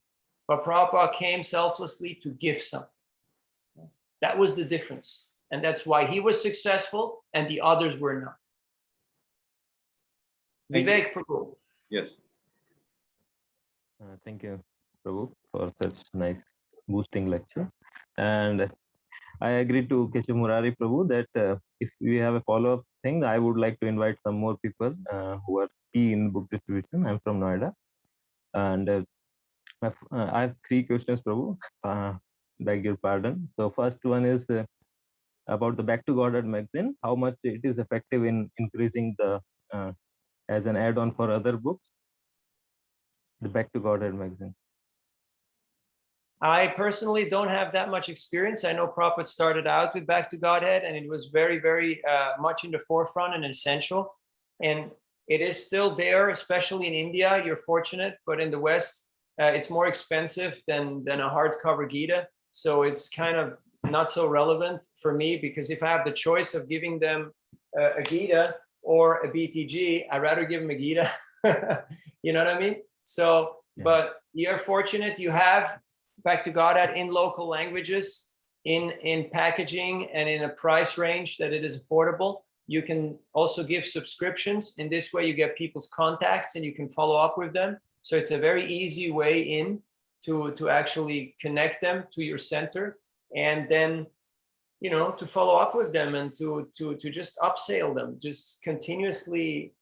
But Prabhupada came selflessly to give something. That was the difference. And that's why he was successful and the others were not. Vivek Prabhu. Yes. Thank you, Prabhu, for such nice boosting lecture. And I agree to Keshav Murari Prabhu that if we have a follow-up thing, I would like to invite some more people who are key in book distribution. I'm from Noida, and I have three questions, Prabhu. Beg your pardon. So first one is about the Back to Godhead magazine. How much it is effective in increasing the as an add-on for other books? The Back to Godhead magazine. I personally don't have that much experience. I know Prabhupada started out with Back to Godhead, and it was very, very much in the forefront and essential. And it is still there, especially in India. You're fortunate, but in the West, it's more expensive than a hardcover Gita. So it's kind of not so relevant for me, because if I have the choice of giving them a Gita or a BTG, I'd rather give them a Gita. You know what I mean? So, but you're fortunate. You have Back to Godhead in local languages, in packaging, and in a price range that it is affordable. You can also give subscriptions. In this way, you get people's contacts and you can follow up with them. So it's a very easy way in to actually connect them to your center, and then, you know, to follow up with them and to just upsell them, just continuously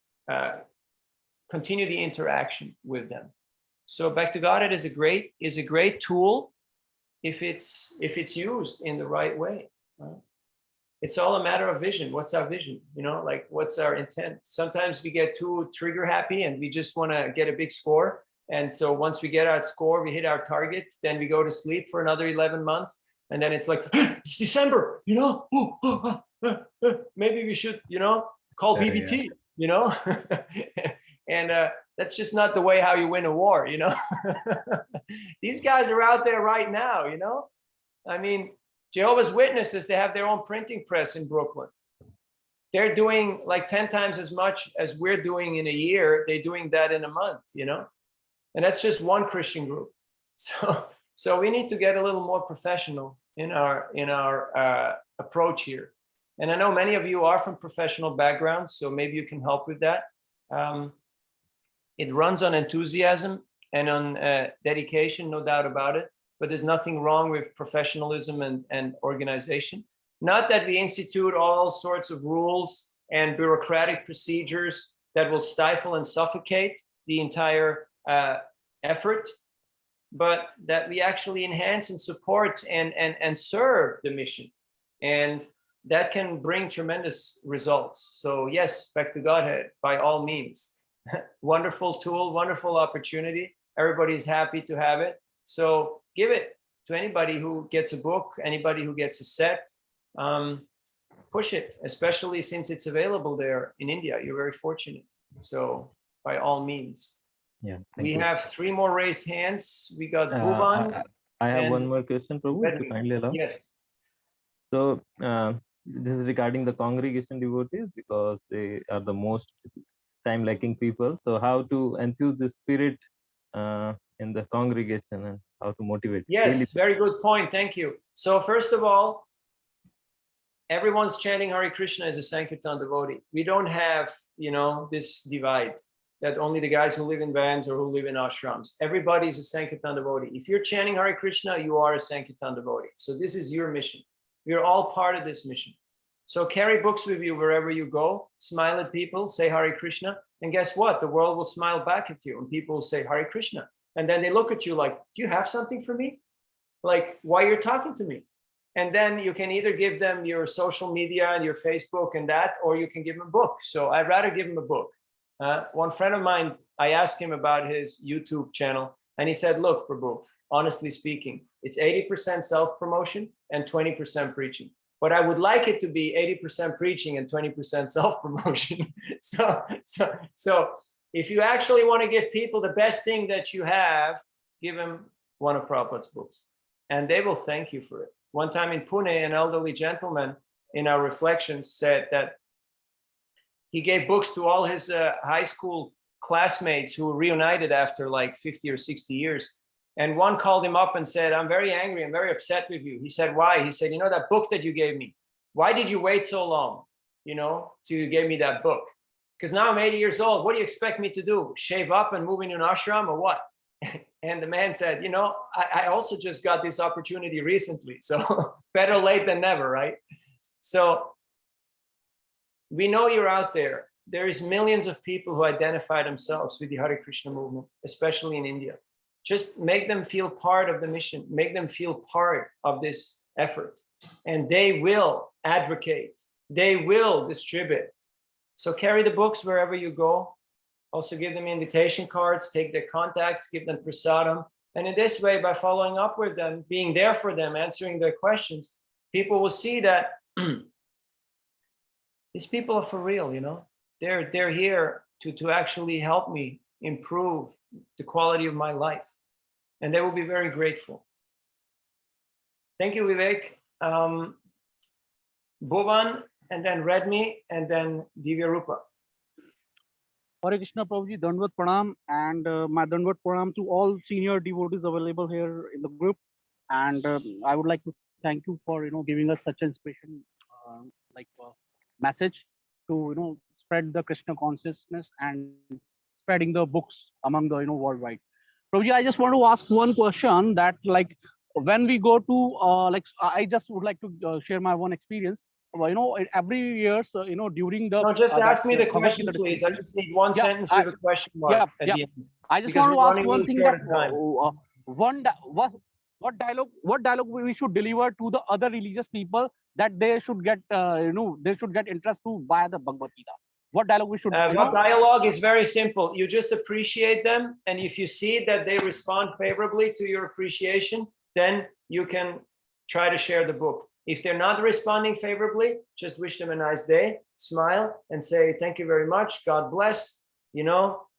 continue the interaction with them. So Back to Godhead is a great tool if it's used in the right way. Right? It's all a matter of vision. What's our vision? You know, like, what's our intent? Sometimes we get too trigger happy and we just want to get a big score. And so once we get our score, we hit our target, then we go to sleep for another 11 months. And then it's like, it's December, you know, maybe we should, you know, call BBT, you know, and that's just not the way how you win a war, you know. These guys are out there right now, you know. I mean, Jehovah's Witnesses, they have their own printing press in Brooklyn. They're doing like 10 times as much as we're doing in a year. They're doing that in a month, you know. And that's just one Christian group. So we need to get a little more professional in our approach here. And I know many of you are from professional backgrounds, so maybe you can help with that. It runs on enthusiasm and on dedication, no doubt about it. But there's nothing wrong with professionalism and organization. Not that we institute all sorts of rules and bureaucratic procedures that will stifle and suffocate the entire effort, but that we actually enhance and support and serve the mission. And that can bring tremendous results. So yes, Back to Godhead, by all means. Wonderful tool, wonderful opportunity. Everybody's happy to have it. So give it to anybody who gets a book, anybody who gets a set. Push it, especially since it's available there in India. You're very fortunate. So by all means. Yeah. We have 3 more raised hands. We got Bhuvan. I have one more question, Prabhu, if you kindly allow. Yes. So this is regarding the congregation devotees, because they are the most time-lacking people. So how to enthuse the spirit in the congregation and how to motivate? Yes, very good point. Thank you. So first of all, everyone's chanting Hare Krishna as a Sankirtan devotee. We don't have, you know, this divide that only the guys who live in vans or who live in ashrams. Everybody's a Sankirtan devotee. If you're chanting Hare Krishna, you are a Sankirtan devotee. So this is your mission. We're all part of this mission. So carry books with you wherever you go, smile at people, say Hare Krishna, and guess what? The world will smile back at you and people will say Hare Krishna. And then they look at you like, do you have something for me? Like, why you're talking to me? And then you can either give them your social media and your Facebook and that, or you can give them a book. So I'd rather give them a book. One friend of mine, I asked him about his YouTube channel, and he said, look, Prabhu, honestly speaking, it's 80% self-promotion and 20% preaching. But I would like it to be 80% preaching and 20% self-promotion. So if you actually want to give people the best thing that you have, give them one of Prabhupada's books, and they will thank you for it. One time in Pune, an elderly gentleman in our reflections said that he gave books to all his high school classmates who reunited after like 50 or 60 years. And one called him up and said, I'm very angry, I'm very upset with you. He said, why? He said, you know, that book that you gave me, why did you wait so long, you know, to give me that book? Because now I'm 80 years old. What do you expect me to do? Shave up and move into an ashram or what? And the man said, you know, I also just got this opportunity recently. So better late than never, right? So we know you're out there. There is millions of people who identify themselves with the Hare Krishna movement, especially in India. Just make them feel part of the mission, make them feel part of this effort, and they will advocate, they will distribute. So carry the books wherever you go. Also give them invitation cards, take their contacts, give them prasadam. And in this way, by following up with them, being there for them, answering their questions, people will see that these people are for real, you know. They're here to actually help me improve the quality of my life. And they will be very grateful. Thank you, Vivek. Bhuvan, and then Redmi, and then Divya Rupa. Hare Krishna Prabhuji, Dandvat Pranam, and my Dandvat Pranam to all senior devotees available here in the group. And I would like to thank you for giving us such inspiration, message to spread the Krishna consciousness and spreading the books among the worldwide. Prabhuji, I just want to ask one question that when we go to I just would like to share my one experience. Every year, during the. No, just ask me the question, please. I just need one sentence with a question mark at the end. I just want to ask one thing that what dialogue we should deliver to the other religious people that they should get they should get interest to buy the Bhagavad Gita. What dialogue we should? What dialogue is very simple. You just appreciate them, and if you see that they respond favorably to your appreciation, then you can try to share the book. If they're not responding favorably, just wish them a nice day, smile, and say, thank you very much, God bless,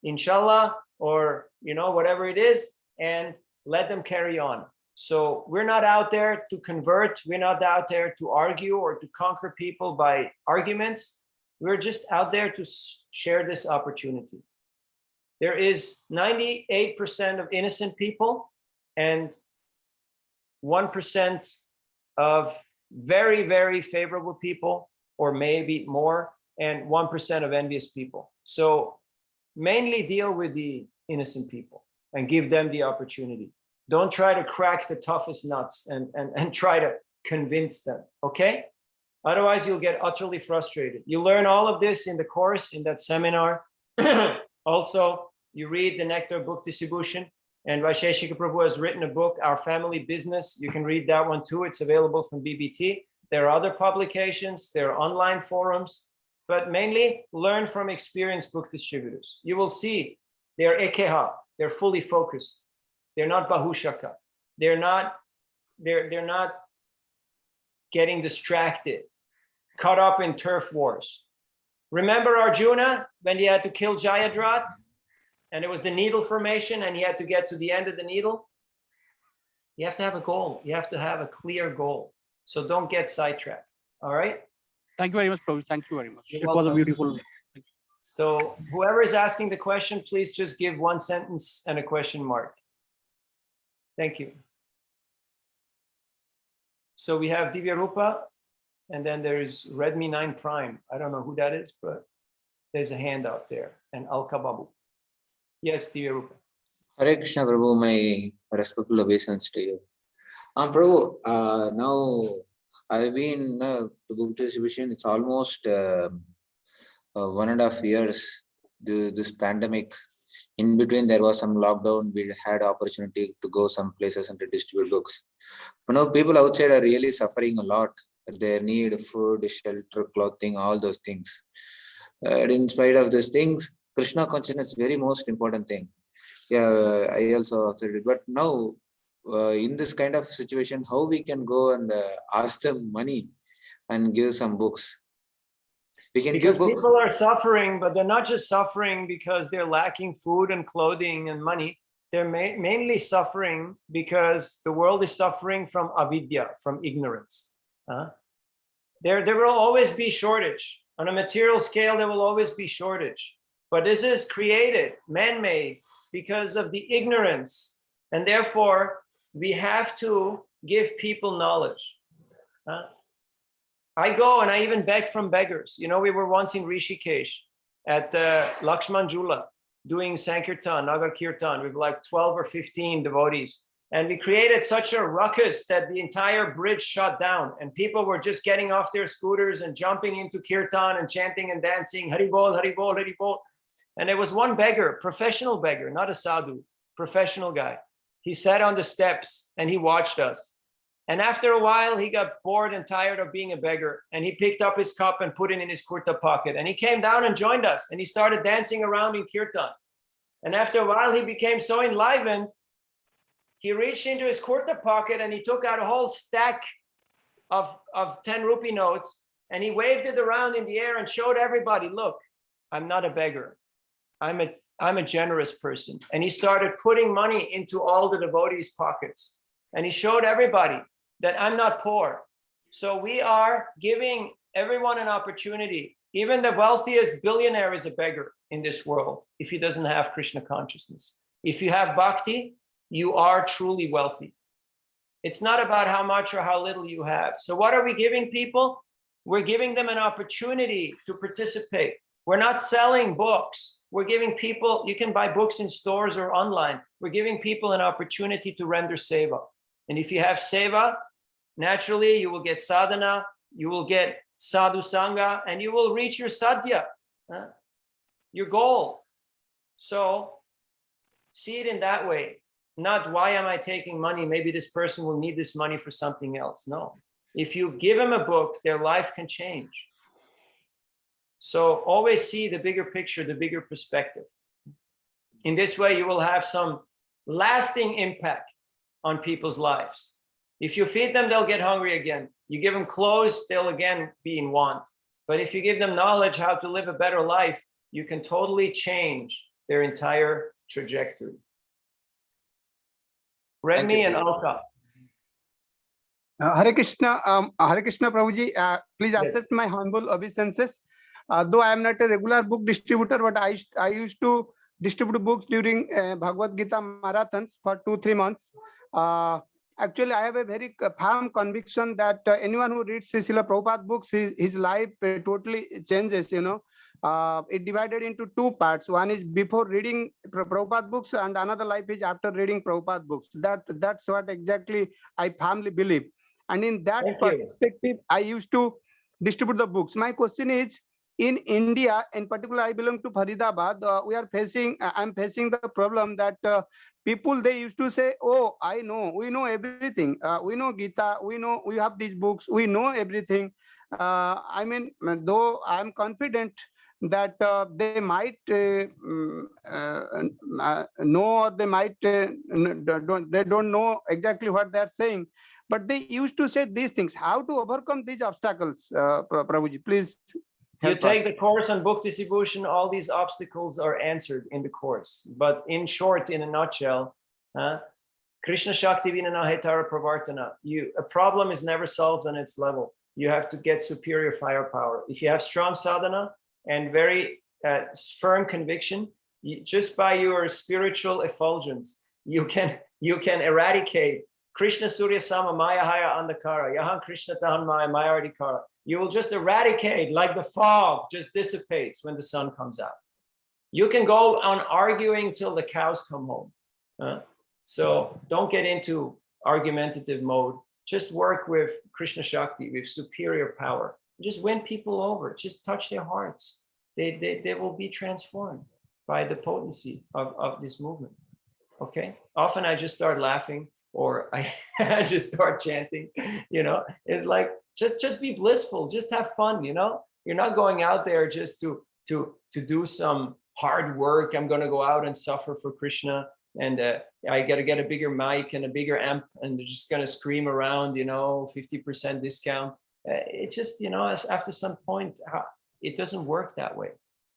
inshallah, or, whatever it is, and let them carry on. So we're not out there to convert. We're not out there to argue or to conquer people by arguments. We're just out there to share this opportunity. There is 98% of innocent people and 1% of very, very favorable people, or maybe more, and 1% of envious people. So mainly deal with the innocent people and give them the opportunity. Don't try to crack the toughest nuts and try to convince them, okay? Otherwise, you'll get utterly frustrated. You learn all of this in the course, in that seminar. Also, you read the Nectar Book Distribution, and Vaisheshika Prabhu has written a book, Our Family Business. You can read that one too. It's available from BBT. There are other publications, there are online forums, but mainly learn from experienced book distributors. You will see they're ekeha, they're fully focused. They're not bahushaka. They're not getting distracted, caught up in turf wars. Remember Arjuna when he had to kill Jayadratha? And it was the needle formation, and he had to get to the end of the needle. You have to have a goal. You have to have a clear goal. So don't get sidetracked. All right? Thank you very much, Prabhu. Thank you very much. You're It welcome. was a beautiful. So whoever is asking the question, please just give one sentence and a question mark. Thank you. So we have Divya Rupa, and then there is Redmi 9 Prime. I don't know who that is, but there's a hand out there. And Alka Babu. Yes, Divya Rupa. Hare Krishna, Prabhu, my respectful obeisance to you. Prabhu, now I've been to book distribution. It's almost 1.5 years. This pandemic. In between, there was some lockdown. We had opportunity to go some places and to distribute books. But now people outside are really suffering a lot. They need food, shelter, clothing, all those things. In spite of these things, Krishna consciousness is very most important thing. Yeah, I also observed it. But now, in this kind of situation, how we can go and ask them money and give some books? We can because give books. people are suffering, but they're not just suffering because they're lacking food and clothing and money. They're mainly suffering because the world is suffering from avidya, from ignorance. There will always be shortage. On a material scale, there will always be shortage. But this is created, man-made, because of the ignorance. And therefore, we have to give people knowledge. I go and I even beg from beggars. You know, we were once in Rishikesh at Lakshman Jula doing Sankirtan, Nagar Kirtan with like 12 or 15 devotees. And we created such a ruckus that the entire bridge shut down, and people were just getting off their scooters and jumping into kirtan and chanting and dancing, Hari Bol, Hari Bol, Hari Bol. And there was one beggar, professional beggar, not a sadhu, professional guy. He sat on the steps and he watched us. And after a while, he got bored and tired of being a beggar, and he picked up his cup and put it in his kurta pocket, and he came down and joined us, and he started dancing around in kirtan. And after a while, he became so enlivened, he reached into his kurta pocket and he took out a whole stack of 10 rupee notes, and he waved it around in the air and showed everybody, look, I'm not a beggar. I'm a generous person. And he started putting money into all the devotees' pockets. And he showed everybody that I'm not poor. So we are giving everyone an opportunity. Even the wealthiest billionaire is a beggar in this world if he doesn't have Krishna consciousness. If you have bhakti, you are truly wealthy. It's not about how much or how little you have. So what are we giving people? We're giving them an opportunity to participate. We're not selling books. We're giving people, you can buy books in stores or online. We're giving people an opportunity to render seva. And if you have seva, naturally you will get sadhana, you will get sadhu sangha, and you will reach your sadhya, your goal. So see it in that way. Not why am I taking money? Maybe this person will need this money for something else. No. If you give them a book, their life can change. So always see the bigger picture, the bigger perspective. In this way, you will have some lasting impact on people's lives. If you feed them, they'll get hungry again. You give them clothes, they'll again be in want. But if you give them knowledge how to live a better life, you can totally change their entire trajectory. Remy and Alka. Hare Krishna, Prabhuji. Please accept my humble obeisances. Though I am not a regular book distributor, but I used to distribute books during Bhagavad Gita marathons for 2-3 months. Actually, I have a very firm conviction that anyone who reads Srila Prabhupada books, his life totally changes, you know. It divided into 2 parts. One is before reading Prabhupada books, and another life is after reading Prabhupada books. That's what exactly I firmly believe. And in that perspective, I used to distribute the books. My question is, in India, in particular, I belong to Faridabad. I'm facing the problem that people, they used to say, oh, we know everything. We know Gita, we have these books, we know everything. I mean, though I'm confident that they might know, or they might they don't know exactly what they're saying, but they used to say these things. How to overcome these obstacles, Prabhuji, please. You take the course on book distribution, all these obstacles are answered in the course. But in short, in a nutshell, Krishna Shakti Vinana Hetara Pravartana, a problem is never solved on its level. You have to get superior firepower. If you have strong sadhana and very firm conviction, just by your spiritual effulgence, you can eradicate Krishna Surya Sama Maya Haya Andhakara, Yahan Krishna Tahan Maya Maya Adhikara. You will just eradicate, like the fog just dissipates when the sun comes out. You can go on arguing till the cows come home. So don't get into argumentative mode. Just work with Krishna Shakti, with superior power. Just win people over. Just touch their hearts. They will be transformed by the potency of this movement. Okay? Often I just start laughing, or I just start chanting. You know, it's like, just be blissful, just have fun, you know. You're not going out there just to do some hard work. I'm going to go out and suffer for Krishna, and I got to get a bigger mic and a bigger amp, and they're just going to scream around, you know, 50% discount. It just, you know, after some point, it doesn't work that way.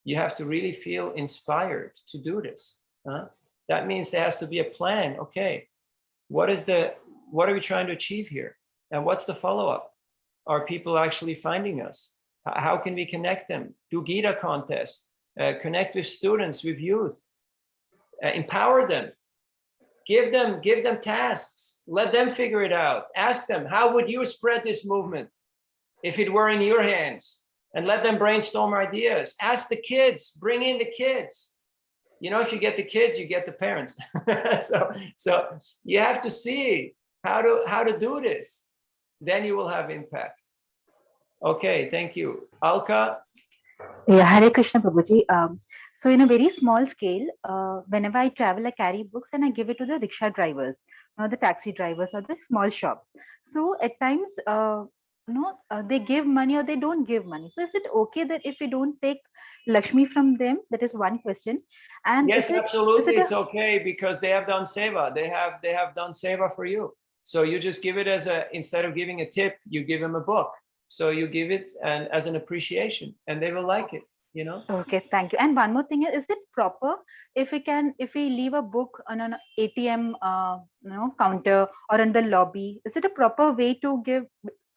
You have to really feel inspired to do this. That means there has to be a plan. Okay, what are we trying to achieve here? And what's the follow-up? Are people actually finding us? How can we connect them? Do Gita contests, connect with students, with youth, empower them, give them tasks, let them figure it out. Ask them, how would you spread this movement if it were in your hands? And let them brainstorm ideas. Ask the kids, bring in the kids. if you get the kids, you get the parents. so you have to see how to do this. Then you will have impact. Okay, thank you. Alka? Yeah, Hare Krishna Prabhuji. So in a very small scale, whenever I travel, I carry books and I give it to the rickshaw drivers, the taxi drivers or the small shops. So at times, they give money or they don't give money. So is it okay that if we don't take Lakshmi from them? That is one question. And Yes, is absolutely. it It's okay because they have done seva. They have done seva for you. So you just give it instead of giving a tip, you give them a book. So you give it and as an appreciation, and they will like it. Okay, thank you. And one more thing is it proper if we leave a book on an ATM counter or in the lobby? Is it a proper way to give?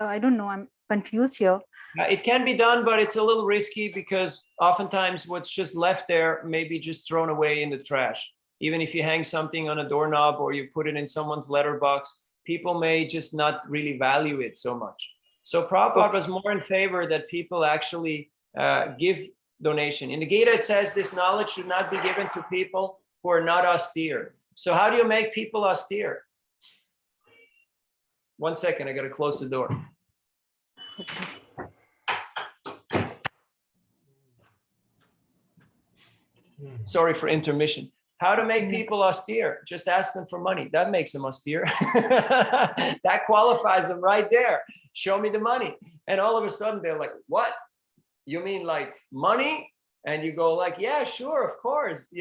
I don't know. I'm confused here. It can be done, but it's a little risky because oftentimes what's just left there may be just thrown away in the trash. Even if you hang something on a doorknob or you put it in someone's letterbox, people may just not really value it so much. So Prabhupada was more in favor that people actually give donation. In the Gita, it says this knowledge should not be given to people who are not austere. So how do you make people austere? 1 second, I got to close the door. Sorry for intermission. How to make people austere? Just ask them for money. That makes them austere. That qualifies them right there. Show me the money. And all of a sudden they're like, what? You mean like money? And you go like, yeah, sure, of course,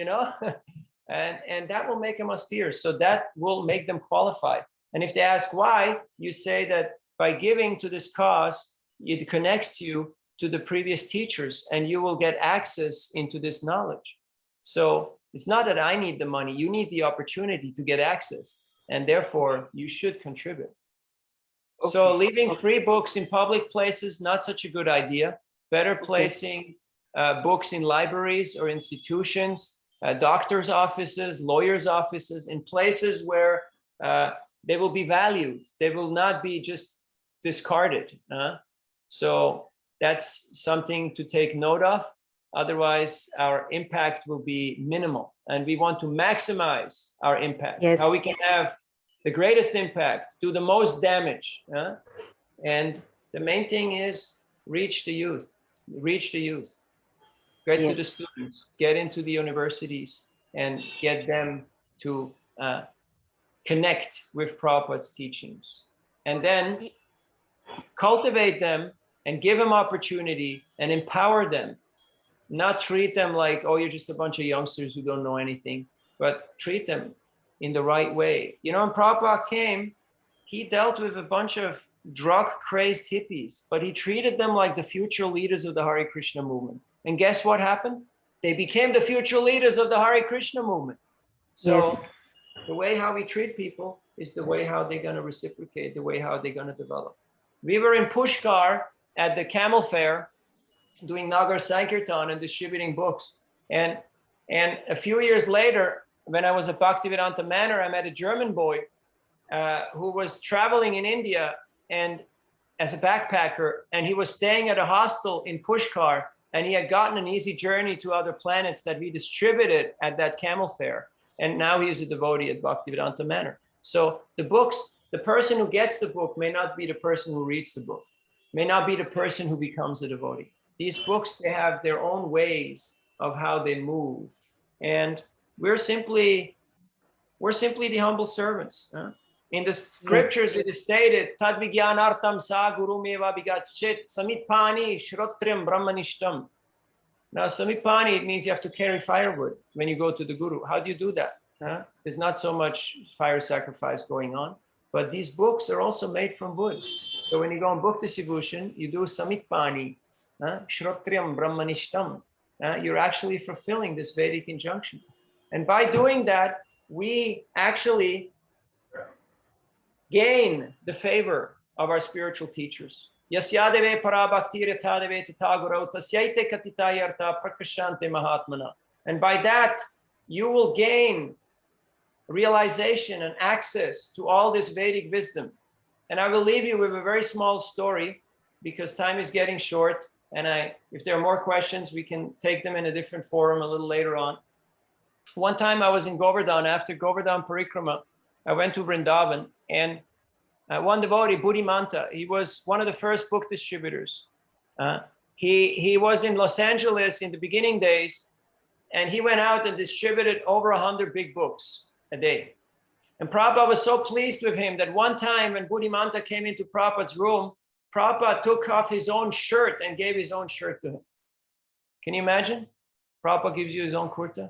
and that will make them austere. So that will make them qualified. And if they ask why, you say that by giving to this cause, it connects you to the previous teachers and you will get access into this knowledge. So it's not that I need the money, you need the opportunity to get access, and therefore you should contribute. Okay. So leaving free books in public places, not such a good idea. Better placing books in libraries or institutions, doctors' offices, lawyers' offices, in places where they will be valued. They will not be just discarded. So that's something to take note of. Otherwise, our impact will be minimal. And we want to maximize our impact. Yes. How we can have the greatest impact, do the most damage. And the main thing is reach the youth. Reach the youth. Get to the students. Get into the universities and get them to connect with Prabhupada's teachings. And then cultivate them and give them opportunity and empower them. Not treat them like, oh, you're just a bunch of youngsters who don't know anything, but treat them in the right way. When Prabhupada came, he dealt with a bunch of drug-crazed hippies, but he treated them like the future leaders of the Hare Krishna movement. And guess what happened? They became the future leaders of the Hare Krishna movement. So the way how we treat people is the way how they're going to reciprocate, the way how they're going to develop. We were in Pushkar at the camel fair doing Nagar Sankirtan and distributing books. And a few years later, when I was at Bhaktivedanta Manor, I met a German boy who was traveling in India and as a backpacker, and he was staying at a hostel in Pushkar, and he had gotten an easy journey to other planets that we distributed at that camel fair. And now he is a devotee at Bhaktivedanta Manor. So the books, the person who gets the book may not be the person who reads the book, may not be the person who becomes a devotee. These books, they have their own ways of how they move. And we're simply the humble servants. In the scriptures, it is stated, Tad Vijnanartam sa gurumeva vigachit samitpani shrotriam brahmanishtam. Now, samitpani, it means you have to carry firewood when you go to the guru. How do you do that? There's not so much fire sacrifice going on, but these books are also made from wood. So when you go on book distribution, you do samitpani, shrotriam brahmanishtam. You're actually fulfilling this Vedic injunction. And by doing that, we actually gain the favor of our spiritual teachers. Yasyadeve parabhaktire tadeve tatagurau tasyaite katitayarta prakashante mahatmana. And by that, you will gain realization and access to all this Vedic wisdom. And I will leave you with a very small story because time is getting short. And if there are more questions, we can take them in a different forum a little later on. one time I was in Govardhan, after Govardhan Parikrama, I went to Vrindavan, and one devotee, Buddhimanta, he was one of the first book distributors. He was in Los Angeles in the beginning days, and he went out and distributed over 100 big books a day. And Prabhupada was so pleased with him that one time when Buddhimanta came into Prabhupada's room, Prabhupada took off his own shirt and gave his own shirt to him. Can you imagine? Prabhupada gives you his own kurta.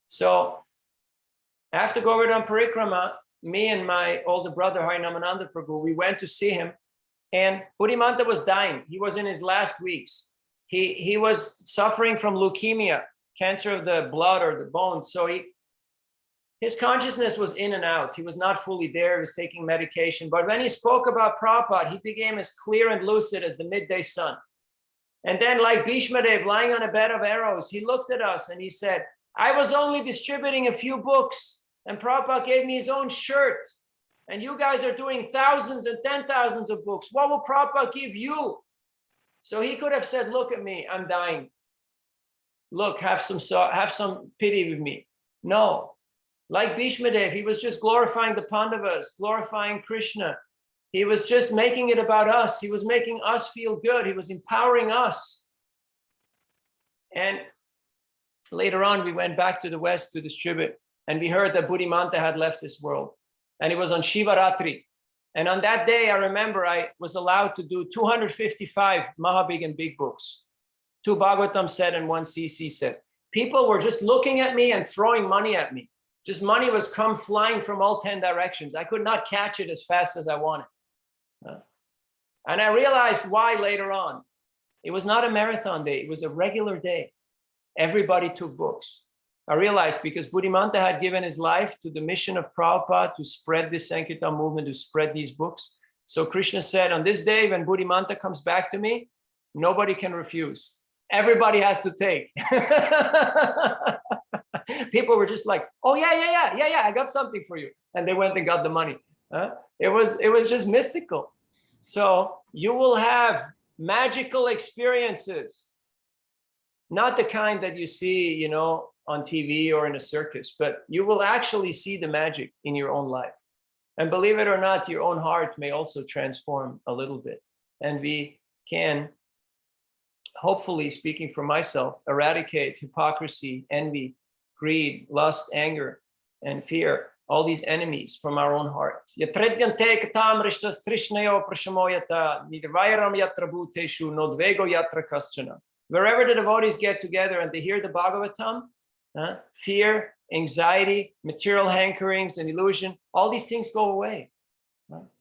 So after Govardhan Parikrama, me and my older brother, Harinamananda Prabhu, we went to see him, and Buddhimanta was dying. He was in his last weeks. He was suffering from leukemia, cancer of the blood or the bones. So his consciousness was in and out. He was not fully there. He was taking medication. But when he spoke about Prabhupada, he became as clear and lucid as the midday sun. And then, like Bhishma Dev lying on a bed of arrows, he looked at us and he said, I was only distributing a few books, and Prabhupada gave me his own shirt. And you guys are doing thousands and 10,000s of books. What will Prabhupada give you? So he could have said, look at me, I'm dying. Look, have some pity with me. No, like Bhishma Dev, he was just glorifying the Pandavas, glorifying Krishna. He was just making it about us. He was making us feel good. He was empowering us. And later on, we went back to the West to distribute, and we heard that Buddhimanta had left this world. And it was on Shivaratri. And on that day, I remember I was allowed to do 255 Mahabig and Big books, 2 Bhagavatam set and 1 CC set. People were just looking at me and throwing money at me. Just money was come flying from all 10 directions. I could not catch it as fast as I wanted. And I realized why later on. It was not a marathon day. It was a regular day. Everybody took books. I realized because Buddhimanta had given his life to the mission of Prabhupada to spread this Sankirtan movement, to spread these books. So Krishna said, on this day, when Buddhimanta comes back to me, nobody can refuse. Everybody has to take. People were just like, oh, yeah, I got something for you. And they went and got the money. It was just mystical. So you will have magical experiences, not the kind that you see, on TV or in a circus, but you will actually see the magic in your own life. And believe it or not, your own heart may also transform a little bit. And we can, hopefully, speaking for myself, eradicate hypocrisy, envy, greed, lust, anger, and fear, all these enemies from our own heart. Wherever the devotees get together and they hear the Bhagavatam, fear, anxiety, material hankerings, and illusion, all these things go away.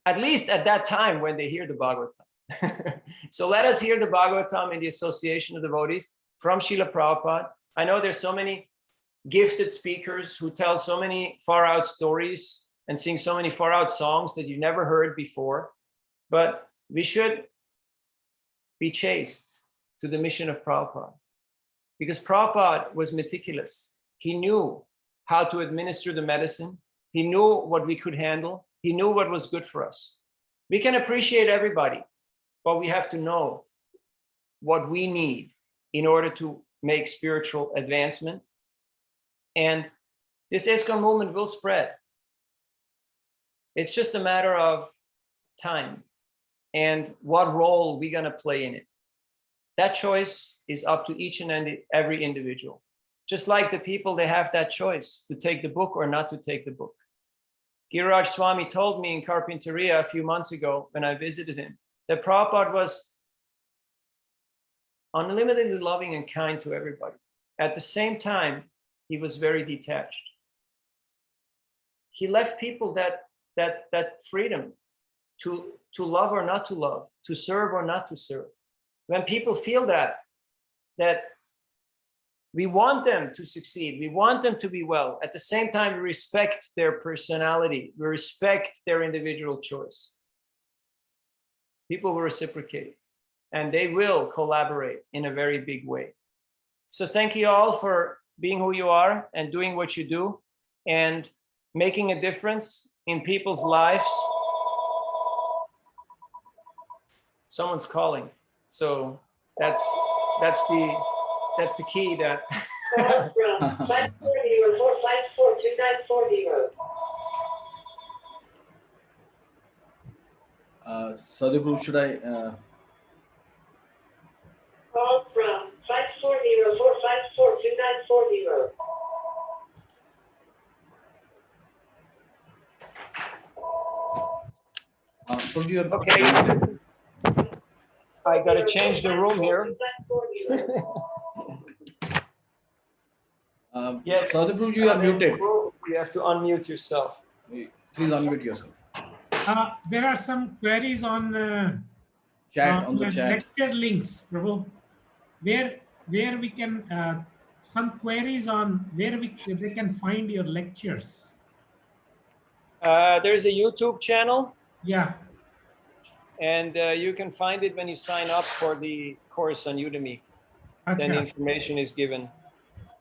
At least at that time when they hear the Bhagavatam. So let us hear the Bhagavatam in the association of devotees from Srila Prabhupada. I know there's so many gifted speakers who tell so many far out stories and sing so many far out songs that you've never heard before, but we should be chaste to the mission of Prabhupada. Because Prabhupada was meticulous. He knew how to administer the medicine. He knew what we could handle. He knew what was good for us. We can appreciate everybody, but we have to know what we need in order to make spiritual advancement. And this ISKCON movement will spread. It's just a matter of time and what role we're going to play in it. That choice is up to each and every individual. Just like the people, they have that choice to take the book or not to take the book. Giriraj Swami told me in Carpinteria a few months ago when I visited him that Prabhupada was unlimitedly loving and kind to everybody. At the same time, he was very detached. He left people that freedom to love or not to love, to serve or not to serve. When people feel that we want them to succeed, we want them to be well, at the same time, we respect their personality, we respect their individual choice. People will reciprocate and they will collaborate in a very big way. So thank you all for being who you are and doing what you do and making a difference in people's lives. Someone's calling. So that's the key that Call from 540-454-2940. Sadhguru, should I? Call from 540-454-2940. Okay. I got to change the room here. Yes. Sadhguru, you are muted. You have to unmute yourself. Please unmute yourself. There are some queries on Chat, on the chat. lecture links, Prabhu. Where we can some queries on where they can find your lectures. There's a YouTube channel. Yeah. And you can find it when you sign up for the course on Udemy. Then the information is given.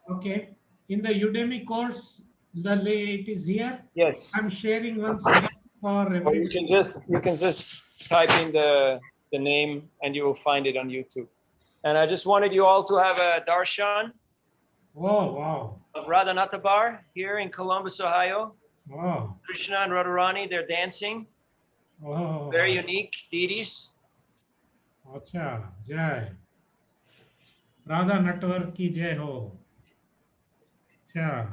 Okay. In the Udemy course, it is here. Yes. I'm sharing once again for Or everybody. you can just type in the name and you will find it on YouTube. And I just wanted you all to have a darshan. Oh, wow. Of Radhanatha Bar here in Columbus, Ohio. Wow. Krishna and Radharani, they're dancing. Oh. Very unique deities. Acha, Jai. Radha Natwar ki Jai ho. Acha.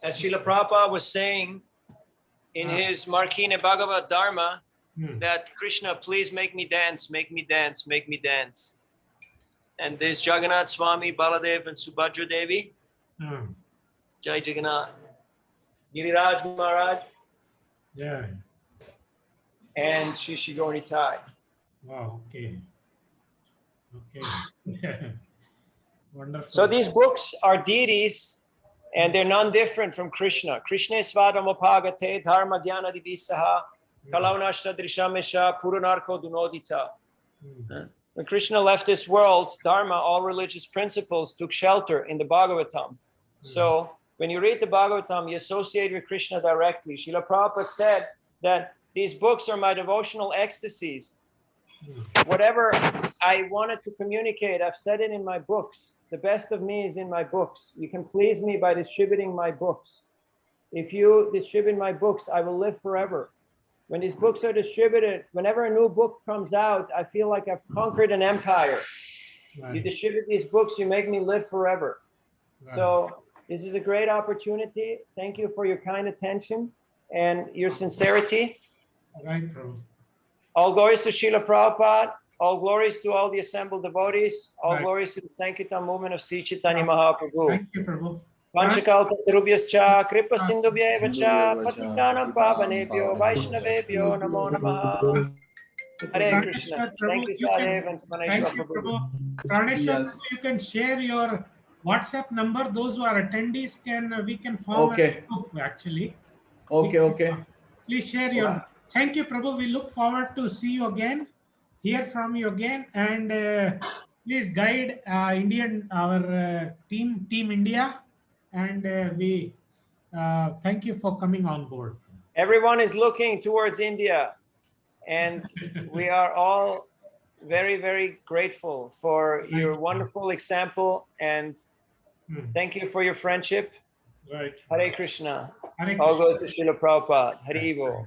As Srila Prabhupada was saying in his Markine Bhagavad Dharma, that Krishna, please make me dance, make me dance, make me dance. And there's Jagannath Swami, Baladev, and Subhadra Devi. Jai Jagannath. Giriraj Maharaj. Yeah. And Shishi Gaurnitai. Wow, okay. Okay. Wonderful. So these books are deities and they're non-different from Krishna. Krishna svadamapagate dharma jnana divisaha kalaunashta drishamesha puranarko dunodita. When Krishna left this world, dharma, all religious principles, took shelter in the Bhagavatam. So when you read the Bhagavatam, you associate with Krishna directly. Srila Prabhupada said that these books are my devotional ecstasies. Whatever I wanted to communicate, I've said it in my books. The best of me is in my books. You can please me by distributing my books. If you distribute my books, I will live forever. When these books are distributed, whenever a new book comes out, I feel like I've conquered an empire. Right. You distribute these books, you make me live forever. Right. So this is a great opportunity. Thank you for your kind attention and your sincerity. Right, Prabhu. All glories to Srila Prabhupada. All glories to all the assembled devotees. All glories to the Sankirtan movement of Sri Chaitanya Mahaprabhu. Thank you, Prabhu. Vanchakalpa tarubhyascha kripa sindhubhyeva cha patitanam pavanebhyo vaishnavebhyo namo namaha. Hare Krishna. Thank you, Sadev and Smaneshwar Prabhu. Praneshwar, you can share your WhatsApp number. Those who are attendees we can form a group actually. Okay. Please share your. Thank you, Prabhu. We look forward to see you again, hear from you again, and please guide our team India, and we thank you for coming on board. Everyone is looking towards India, and we are all very, very grateful for your wonderful example, and thank you for your friendship. Right. Hare Krishna. Hare All Krishna. goes to Srila Prabhupada. Hare Bol.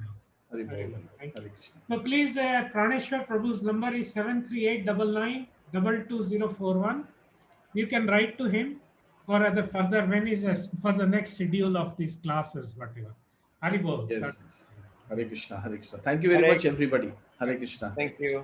So please, Praneshwar Prabhu's number is 73899222041. You can write to him for the further for the next schedule of these classes, whatever. Hari Bol. Yes. Hare Krishna. Hare Krishna. Thank you very much, everybody. Hare Krishna. Thank you.